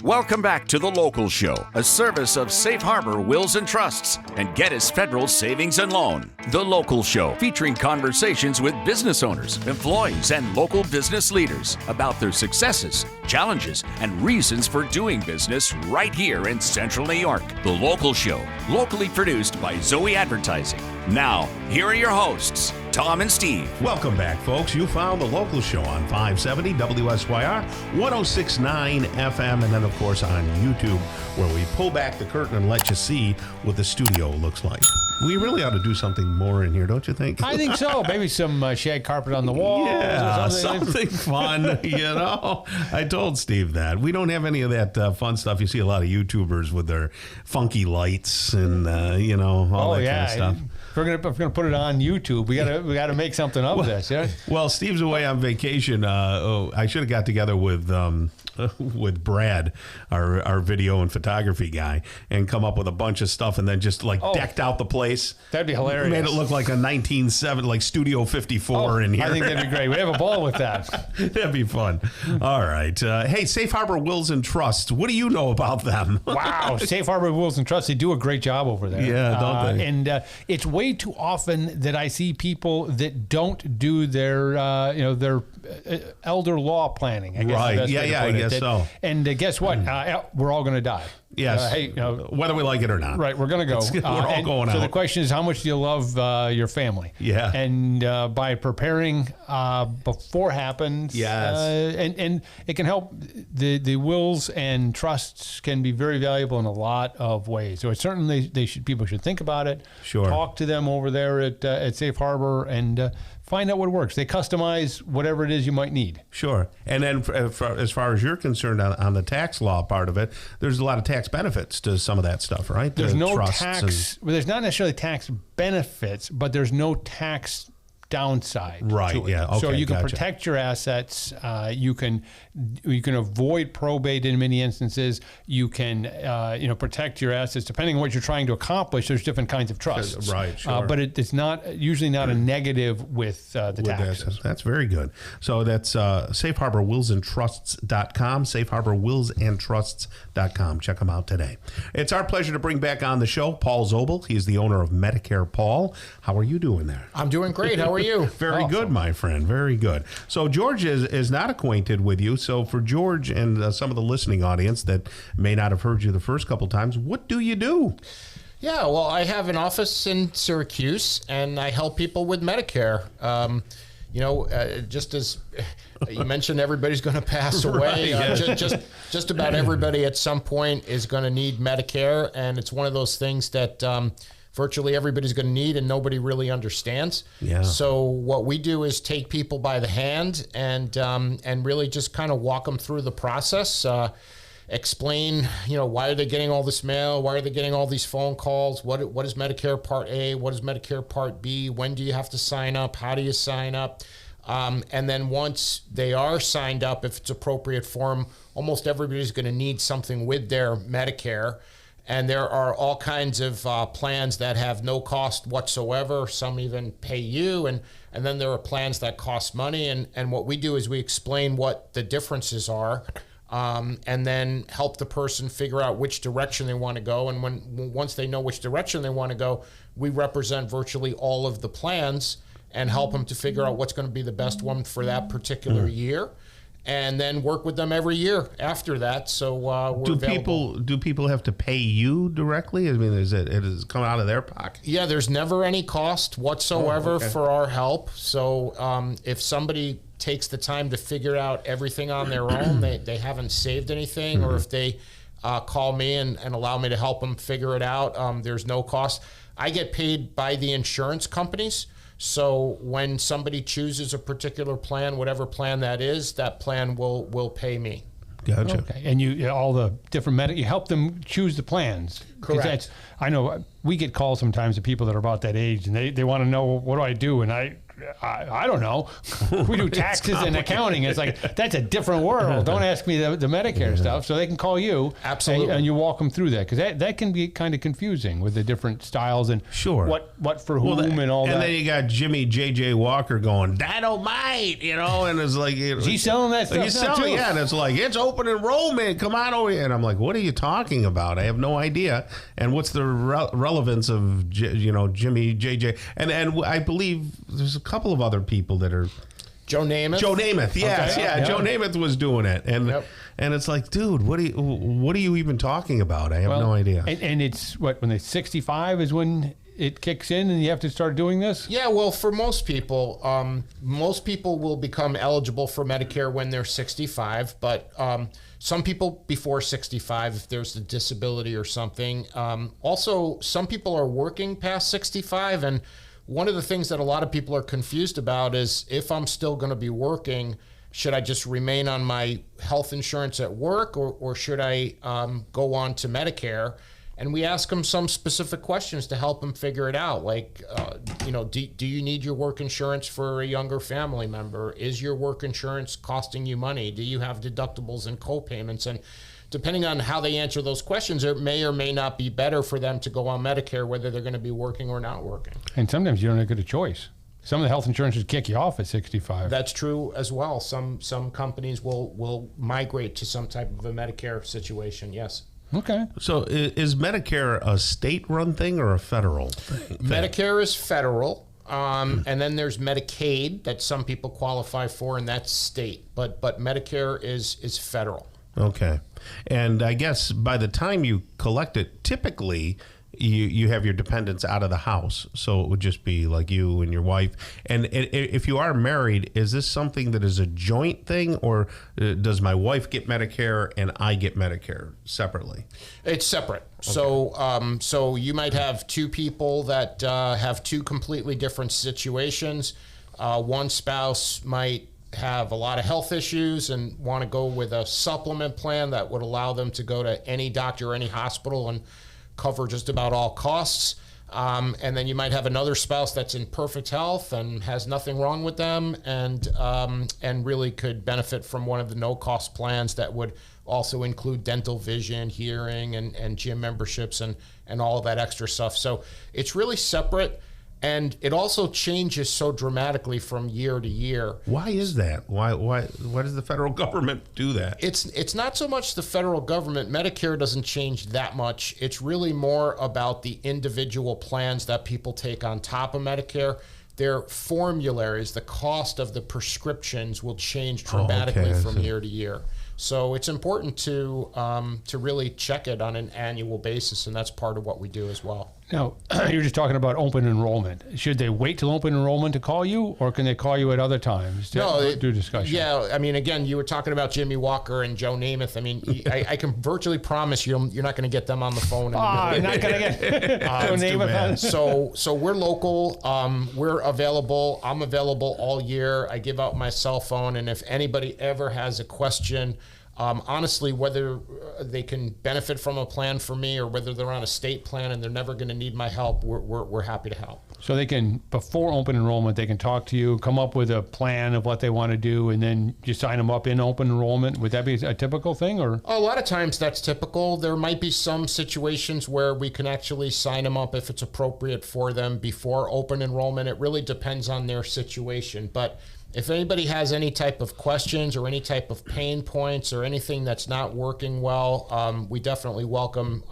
Welcome back to The Local Show, a service of Safe Harbor Wills and Trusts and Geddes Federal Savings and Loan. The Local Show, featuring conversations with business owners, employees, and local business leaders about their successes, challenges, and reasons for doing business right here in Central New York. The Local Show, locally produced by Zoey Advertising. Now, here are your hosts, Tom and Steve. Welcome back, folks. You found The Local Show on 570 WSYR, 106.9 FM, and then, of course, on YouTube, where we pull back the curtain and let you see what the studio looks like. We really ought to do something more in here, don't you think? I think so. Maybe some shag carpet on the walls. Yeah, or something fun, I told Steve that. We don't have any of that fun stuff. You see a lot of YouTubers with their funky lights and, all that kind of stuff. If we're gonna put it on YouTube, we gotta make something of this. Yeah. Well, Steve's away on vacation. I should have got together with Brad, our video and photography guy, and come up with a bunch of stuff, and then just decked out the place. That'd be hilarious. Made it look like a 1970, like Studio 54 in here. I think that'd be great. We'd have a ball with that. That'd be fun. All right. Hey, Safe Harbor Wills and Trusts. What do you know about them? Wow, Safe Harbor Wills and Trusts. They do a great job over there. Yeah, don't they? And it's way too often that I see people that don't do their elder law planning. I guess right. I guess so. And guess what? We're all going to die. Yes. Whether we like it or not. Right. We're going to go. We're all going out. So the question is, how much do you love your family? Yeah. And by preparing before it happens. Yes. And it can help. The wills and trusts can be very valuable in a lot of ways. So it's certainly people should think about it. Sure. Talk to them over there at Safe Harbor and find out what works. They customize whatever it is you might need. Sure. And then as far as you're concerned on the tax law part of it, there's a lot of tax benefits to some of that stuff, right? There's no tax. Well, there's not necessarily tax benefits, but there's no tax downside. Right. To it. Yeah. Okay. So you can gotcha. protect your assets. You can avoid probate in many instances. You can protect your assets depending on what you're trying to accomplish. There's different kinds of trusts. Right. Sure. But it's usually not a negative with the taxes. That's very good. So that's Safe Harbor Wills and Trusts.com. Safe Harbor Wills and Trusts.com. Check them out today. It's our pleasure to bring back on the show Paul Zobel. He's the owner of Medicare Paul. How are you doing there? I'm doing great. How are you? Very good, my friend. Very good. So George is not acquainted with you. So for George and some of the listening audience that may not have heard you the first couple times, what do you do? Yeah, well, I have an office in Syracuse, and I help people with Medicare. Just as you mentioned, everybody's going to pass away. Just about everybody at some point is going to need Medicare, and it's one of those things that virtually everybody's going to need and nobody really understands. Yeah. So what we do is take people by the hand and really just kind of walk them through the process. Explain, why are they getting all this mail? Why are they getting all these phone calls? What is Medicare Part A? What is Medicare Part B? When do you have to sign up? How do you sign up? And then once they are signed up, if it's appropriate for them, almost everybody's going to need something with their Medicare. And there are all kinds of plans that have no cost whatsoever. Some even pay you. And then there are plans that cost money. And what we do is we explain what the differences are, and then help the person figure out which direction they want to go. And once they know which direction they want to go, we represent virtually all of the plans and help them to figure out what's going to be the best one for that particular year, and then work with them every year after that. So we're available. Do people have to pay you directly? I mean, is it come out of their pocket? Yeah, there's never any cost whatsoever for our help. So if somebody takes the time to figure out everything on their own, they haven't saved anything, or if they call me and allow me to help them figure it out, there's no cost. I get paid by the insurance companies. So when somebody chooses a particular plan, whatever plan that is, that plan will pay me. Gotcha. Okay. And you all the different you help them choose the plans. Correct. I know we get calls sometimes of people that are about that age, and they want to know, what do I do? And I don't know. We do taxes and accounting. It's like, that's a different world. Don't ask me the Medicare stuff. So they can call you. Absolutely. And you walk them through that, because that can be kind of confusing with the different styles and what for whom and all that. And then you got Jimmy J.J. Walker going, Dynamite, and it's like... He's selling that stuff. He's selling, yeah, and it's like, it's open enrollment. Come on over here. And I'm like, what are you talking about? I have no idea. And what's the relevance of, Jimmy J.J.? And I believe there's a couple of other people that are... Joe Namath, yes, okay. yeah. Joe Namath was doing it, and it's like, dude, what are you even talking about? I have no idea. And it's when they're 65 is when it kicks in, and you have to start doing this. Yeah, well, for most people will become eligible for Medicare when they're 65, but some people before 65 if there's a disability or something. Also, some people are working past 65, and one of the things that a lot of people are confused about is, if I'm still going to be working, should I just remain on my health insurance at work, or should I go on to Medicare? And we ask them some specific questions to help them figure it out. Like, do you need your work insurance for a younger family member? Is your work insurance costing you money? Do you have deductibles and co-payments? And depending on how they answer those questions, it may or may not be better for them to go on Medicare, whether they're going to be working or not working. And sometimes you don't get a choice. Some of the health insurances kick you off at 65. That's true as well. Some companies will migrate to some type of a Medicare situation, yes. Okay. So is Medicare a state-run thing or a federal thing? Medicare is federal. And then there's Medicaid that some people qualify for, and that's state. But Medicare is federal. Okay. And I guess by the time you collect it, typically you have your dependents out of the house. So it would just be like you and your wife. And if you are married, is this something that is a joint thing, or does my wife get Medicare and I get Medicare separately? It's separate. Okay. So you might have two people that have two completely different situations. One spouse might have a lot of health issues and want to go with a supplement plan that would allow them to go to any doctor or any hospital and cover just about all costs. And then you might have another spouse that's in perfect health and has nothing wrong with them, and really could benefit from one of the no-cost plans that would also include dental, vision, hearing, and gym memberships and all of that extra stuff. So it's really separate. And it also changes so dramatically from year to year. Why is that? Why does the federal government do that? It's not so much the federal government. Medicare doesn't change that much. It's really more about the individual plans that people take on top of Medicare. Their formularies, the cost of the prescriptions will change dramatically from year to year. So it's important to really check it on an annual basis, and that's part of what we do as well. Now, you're just talking about open enrollment. Should they wait till open enrollment to call you, or can they call you at other times to do discussion? Yeah, I mean, again, you were talking about Jimmy Walker and Joe Namath. I mean, I can virtually promise you're not going to get them on the phone. You're not going to get Joe Namath. So we're local. We're available. I'm available all year. I give out my cell phone, and if anybody ever has a question, honestly, whether they can benefit from a plan for me or whether they're on a state plan and they're never going to need my help, we're happy to help. So they can, before open enrollment, they can talk to you, come up with a plan of what they want to do, and then you sign them up in open enrollment. Would that be a typical thing, or? A lot of times that's typical. There might be some situations where we can actually sign them up if it's appropriate for them before open enrollment. It really depends on their situation. But if anybody has any type of questions or any type of pain points or anything that's not working well, we definitely welcome,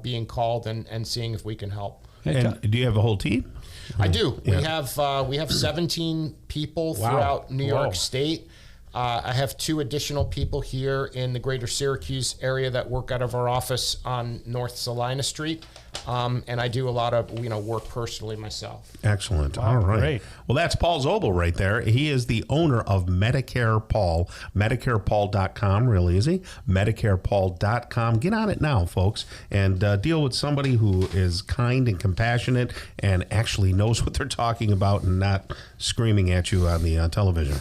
being called and seeing if we can help. And do you have a whole team? I do. Yeah. We have 17 people throughout New York State. I have 2 additional people here in the greater Syracuse area that work out of our office on North Salina Street. And I do a lot of work personally myself. Excellent. Wow, All right. great. Well, that's Paul Zobel right there. He is the owner of Medicare Paul. MedicarePaul.com, real easy. MedicarePaul.com. Get on it now, folks, and deal with somebody who is kind and compassionate and actually knows what they're talking about and not screaming at you on the television.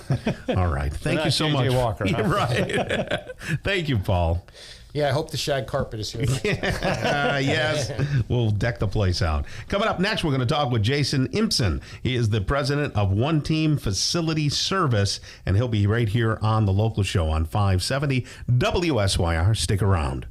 All right. Thank you so much. Walker, huh? Yeah, right. Thank you, Paul. Yeah, I hope the shag carpet is here. Yes, we'll deck the place out. Coming up next, we're going to talk with Jason Impson. He is the president of One Team Facility Service, and he'll be right here on the local show on 570 WSYR. Stick around.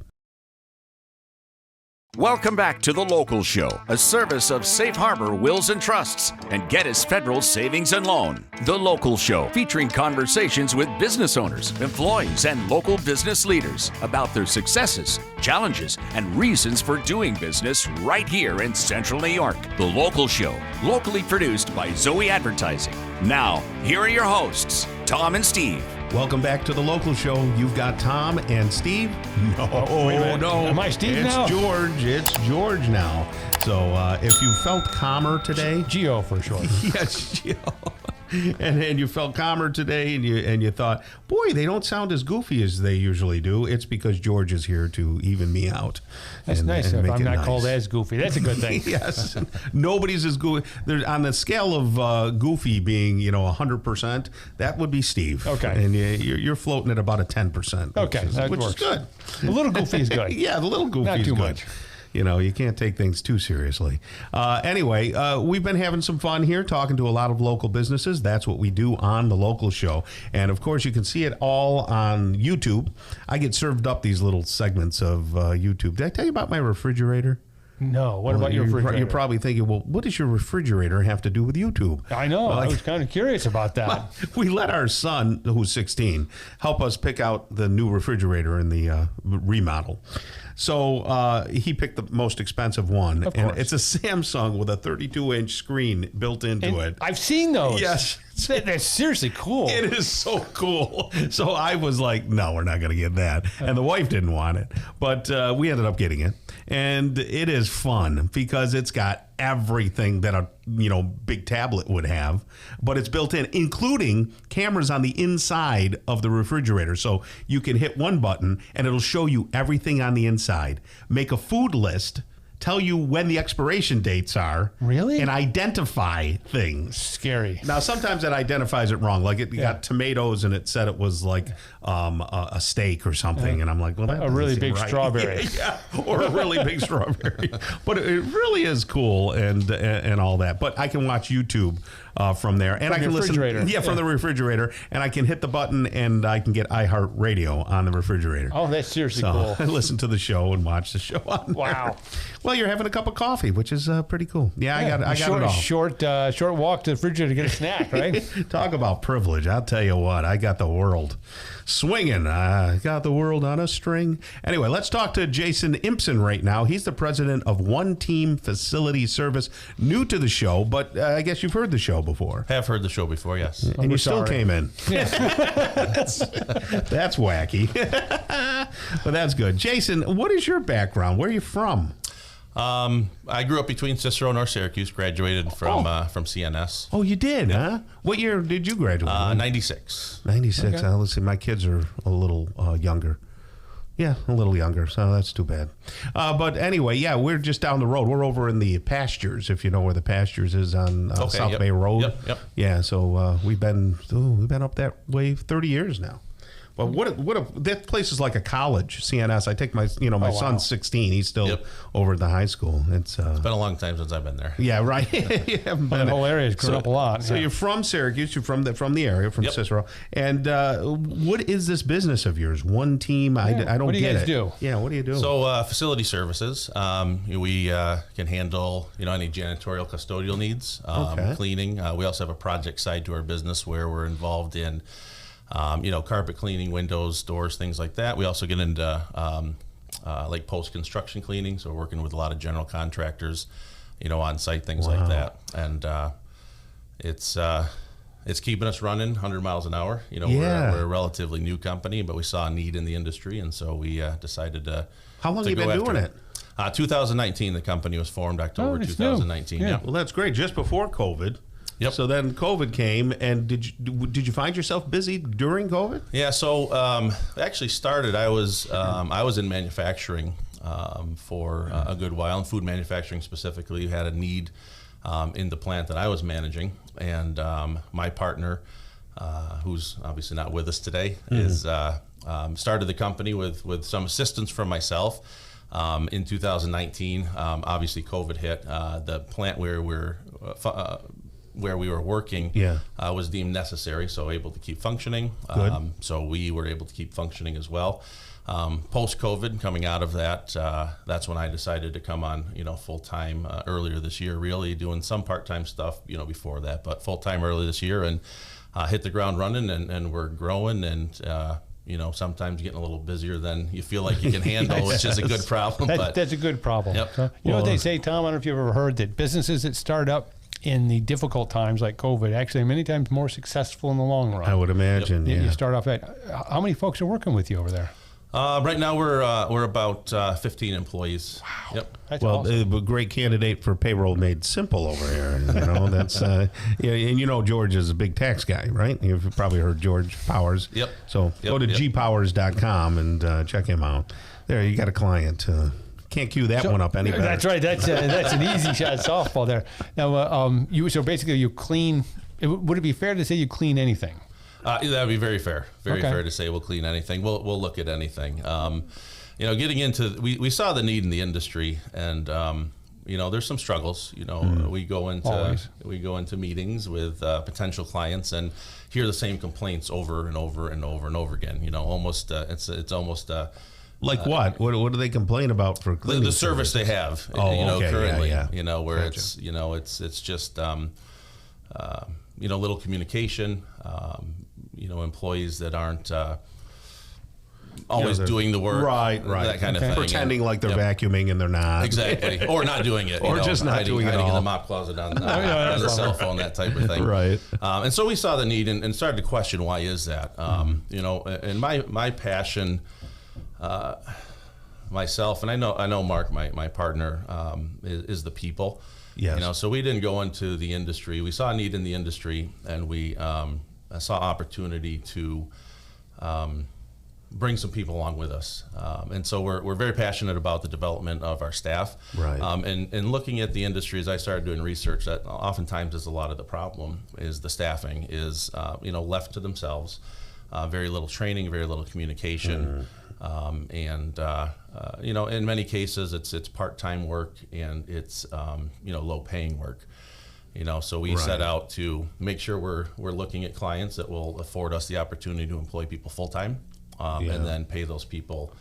Welcome back to The Local Show, a service of Safe Harbor Wills and Trusts and Geddes Federal Savings and Loan. The Local Show, featuring conversations with business owners, employees, and local business leaders about their successes, challenges, and reasons for doing business right here in Central New York. The Local Show, locally produced by Zoey Advertising. Now, here are your hosts, Tom and Steve. Welcome back to the local show. You've got Tom and Steve. No. Am I Steve it's now? George. It's George now. So if you felt calmer today, Geo for short. yes, Geo. And you felt calmer today, and you thought, boy, they don't sound as goofy as they usually do. It's because George is here to even me out. That's nice. And If make I'm it not nice. called as goofy, that's a good thing. Yes, nobody's as goofy. There's on the scale of goofy being 100%. That would be Steve. Okay, and you're floating at about a 10%. Okay, which is good. A little goofy is good. Yeah, the little goofy Not is too good. much. You can't take things too seriously. Anyway, we've been having some fun here talking to a lot of local businesses. That's what we do on the local show. And of course, you can see it all on YouTube. I get served up these little segments of YouTube. Did I tell you about my refrigerator? No. What about your refrigerator? You're probably thinking, well, what does your refrigerator have to do with YouTube? I know. I was kind of curious about that. We let our son, who's 16, help us pick out the new refrigerator in the remodel. So he picked the most expensive one. Of and course. it's a Samsung with a 32-inch screen built into it. I've seen those. Yes. That's seriously cool. It is so cool. So I was like, no, we're not going to get that. And the wife didn't want it. But we ended up getting it. And it is fun because it's got everything that a big tablet would have, but it's built in, including cameras on the inside of the refrigerator. So you can hit one button and it'll show you everything on the inside. Make a food list, tell you when the expiration dates are. Really? And identify things. Scary. Now, sometimes it identifies it wrong. Like it got tomatoes and it said it was like a steak or something. And I'm like, well, that A really doesn't big seem right. strawberry. Yeah, or a really big strawberry. But it really is cool and all that. But I can watch YouTube from there. And I can listen. Yeah, from the refrigerator. And I can hit the button and I can get iHeartRadio on the refrigerator. Oh, that's seriously So cool. I listen to the show and watch the show on Wow. there. Well, you're having a cup of coffee, which is pretty cool. Yeah, I got it all. Short walk to the refrigerator to get a snack, right? Talk about privilege. I'll tell you what, I got the world swinging. I got the world on a string. Anyway, let's talk to Jason Impson right now. He's the president of One Team Facility Service, new to the show, but I guess you've heard the show before. Have heard the show before, yes. And you still came in. That's wacky. But that's good. Jason, what is your background? Where are you from? I grew up between Cicero and North Syracuse, graduated from CNS. Oh, you did, huh? What year did you graduate? 96. 96. Okay. Let's see. My kids are a little younger. Yeah, a little younger, so that's too bad. But anyway, yeah, we're just down the road. We're over in the Pastures, if you know where the Pastures is on South Bay Road. Yep. Yeah, so we've been up that way 30 years now. Well, that place is like a college, CNS. I take my son's 16. He's still over at the high school. It's been a long time since I've been there. Yeah, right. You haven't been the whole area has grown up a lot. So you're from Syracuse. You're from the area, from Cicero. And what is this business of yours? One team? I don't get it. What do you guys do? Yeah, what do you do? So facility services. We can handle any janitorial custodial needs, cleaning. We also have a project side to our business where we're involved in carpet cleaning, windows, doors, things like that. We also get into like post-construction cleaning, so we're working with a lot of general contractors, on site, things like that. And it's keeping us running 100 miles an hour. We're a relatively new company, but we saw a need in the industry, and so we decided to. How long have you been doing it? 2019, the company was formed, October 2019. Yeah. Well, that's great. Just before COVID. Yep. So then COVID came, and did you find yourself busy during COVID? Yeah. So it actually started. I was in manufacturing for a good while, in food manufacturing specifically. We had a need in the plant that I was managing, and my partner, who's obviously not with us today, is started the company with some assistance from myself. In 2019, obviously COVID hit. The plant where we were working was deemed necessary, so able to keep functioning. So we were able to keep functioning as well. Post-COVID, coming out of that, that's when I decided to come on, full-time earlier this year, really doing some part-time stuff, before that, but full-time early this year, and hit the ground running, and we're growing, and sometimes getting a little busier than you feel like you can handle, which is a good problem. That's a good problem. Yep. So, what they say, Tom, I don't know if you've ever heard that businesses that start up in the difficult times like COVID, actually many times more successful in the long run. I would imagine. Yep. You start off how many folks are working with you over there? Right now we're about 15 employees. Wow. Yep. That's awesome. A great candidate for payroll made simple over here. That's and George is a big tax guy, right? You've probably heard George Powers. Yep. So go to gpowers.com and check him out. There, you got a client. Can't cue that one up any better. That's right. That's an easy shot softball there. Now, so basically you clean. Would it be fair to say you clean anything? That would be very fair. Very fair to say we'll clean anything. We'll look at anything. Getting into we saw the need in the industry, and there's some struggles. We go into meetings with potential clients and hear the same complaints over and over and over and over again. Almost it's almost. Like what? What do they complain about for cleaning? The service they have. Currently. Where gotcha. It's just little communication. Employees that aren't always doing the work, right, that kind of thing, pretending like they're vacuuming and they're not, exactly, or not doing it, or just not doing it hiding all in the mop closet on the cell phone, that type of thing, right? And so we saw the need and started to question, why is that? And my passion, myself, and I know Mark, my partner, is the people. Yes. So we didn't go into the industry. We saw a need in the industry, and we saw opportunity to bring some people along with us. And so we're very passionate about the development of our staff. Right. And looking at the industry, as I started doing research, that oftentimes is a lot of the problem is the staffing is left to themselves. Very little training, very little communication. In many cases it's part-time work, and it's low paying work, so we set out to make sure we're looking at clients that will afford us the opportunity to employ people full-time, and then pay those people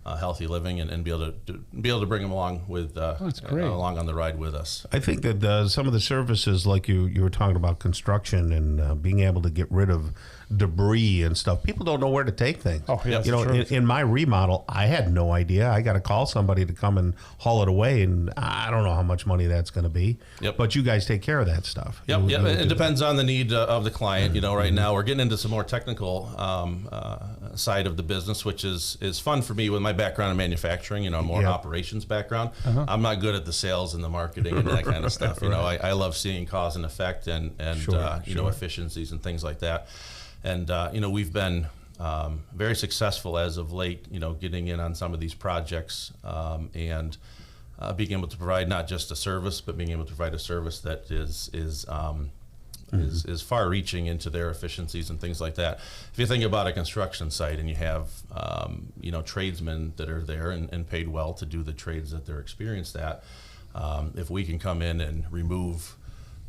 healthy living, and be able to bring them along with along on the ride with us. I think that some of the services, like you were talking about, construction and being able to get rid of debris and stuff, people don't know where to take things. Oh, yeah, in my remodel, I had no idea. I got to call somebody to come and haul it away, and I don't know how much money that's going to be. Yep. But you guys take care of that stuff. It depends on the need of the client. Right now we're getting into some more technical side of the business, which is fun for me with my background in manufacturing. More operations background. I'm not good at the sales and the marketing and that kind of stuff. I love seeing cause and effect and efficiencies and things like that. And we've been very successful as of late, getting in on some of these projects, and being able to provide not just a service, but being able to provide a service that is is far reaching into their efficiencies and things like that. If you think about a construction site and you have tradesmen that are there and paid well to do the trades that they're experienced at, if we can come in and remove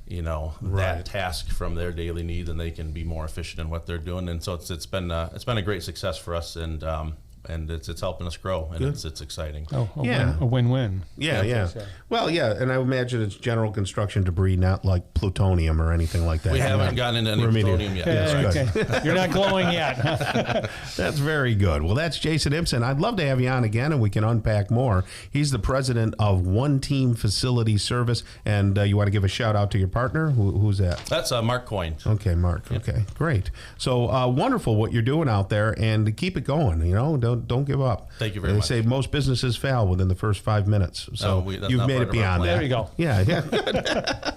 that task from their daily need, then they can be more efficient in what they're doing. And so it's been a great success for us, and it's helping us grow, and it's exciting. A win-win. Yeah. Well, and I imagine it's general construction debris, not like plutonium or anything like that. We haven't gotten into any plutonium yet. Okay. You're not glowing yet. That's very good. Well, that's Jason Impson. I'd love to have you on again, and we can unpack more. He's the president of One Team Facility Service, and you want to give a shout out to your partner? Who's that? That's Mark Coyne. Okay, Mark. Yep. Okay, great. So wonderful what you're doing out there, and keep it going. Don't give up. Thank you very much. They say most businesses fail within the first 5 minutes. So you've made it beyond that. There you go. Yeah.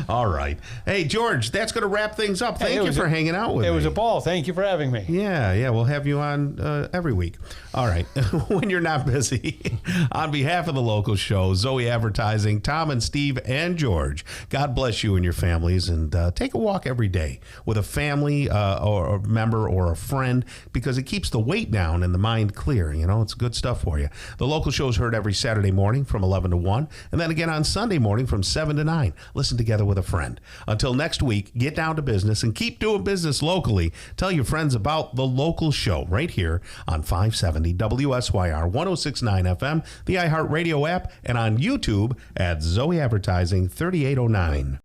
All right. Hey, George, that's going to wrap things up. Thank you for hanging out with me. It was a ball. Thank you for having me. Yeah. We'll have you on every week. All right. When you're not busy, on behalf of the local show, Zoey Advertising, Tom and Steve and George, God bless you and your families, and take a walk every day with a family or a member or a friend, because it keeps the weight down and the mind clear. It's good stuff for you. The local show is heard every Saturday morning from 11 to 1, and then again on Sunday morning from 7 to 9. Listen together with a friend. Until next week, get down to business and keep doing business locally. Tell your friends about the local show right here on 570 WSYR 106.9 FM, the iHeartRadio app, and on YouTube at Zoey Advertising 3809.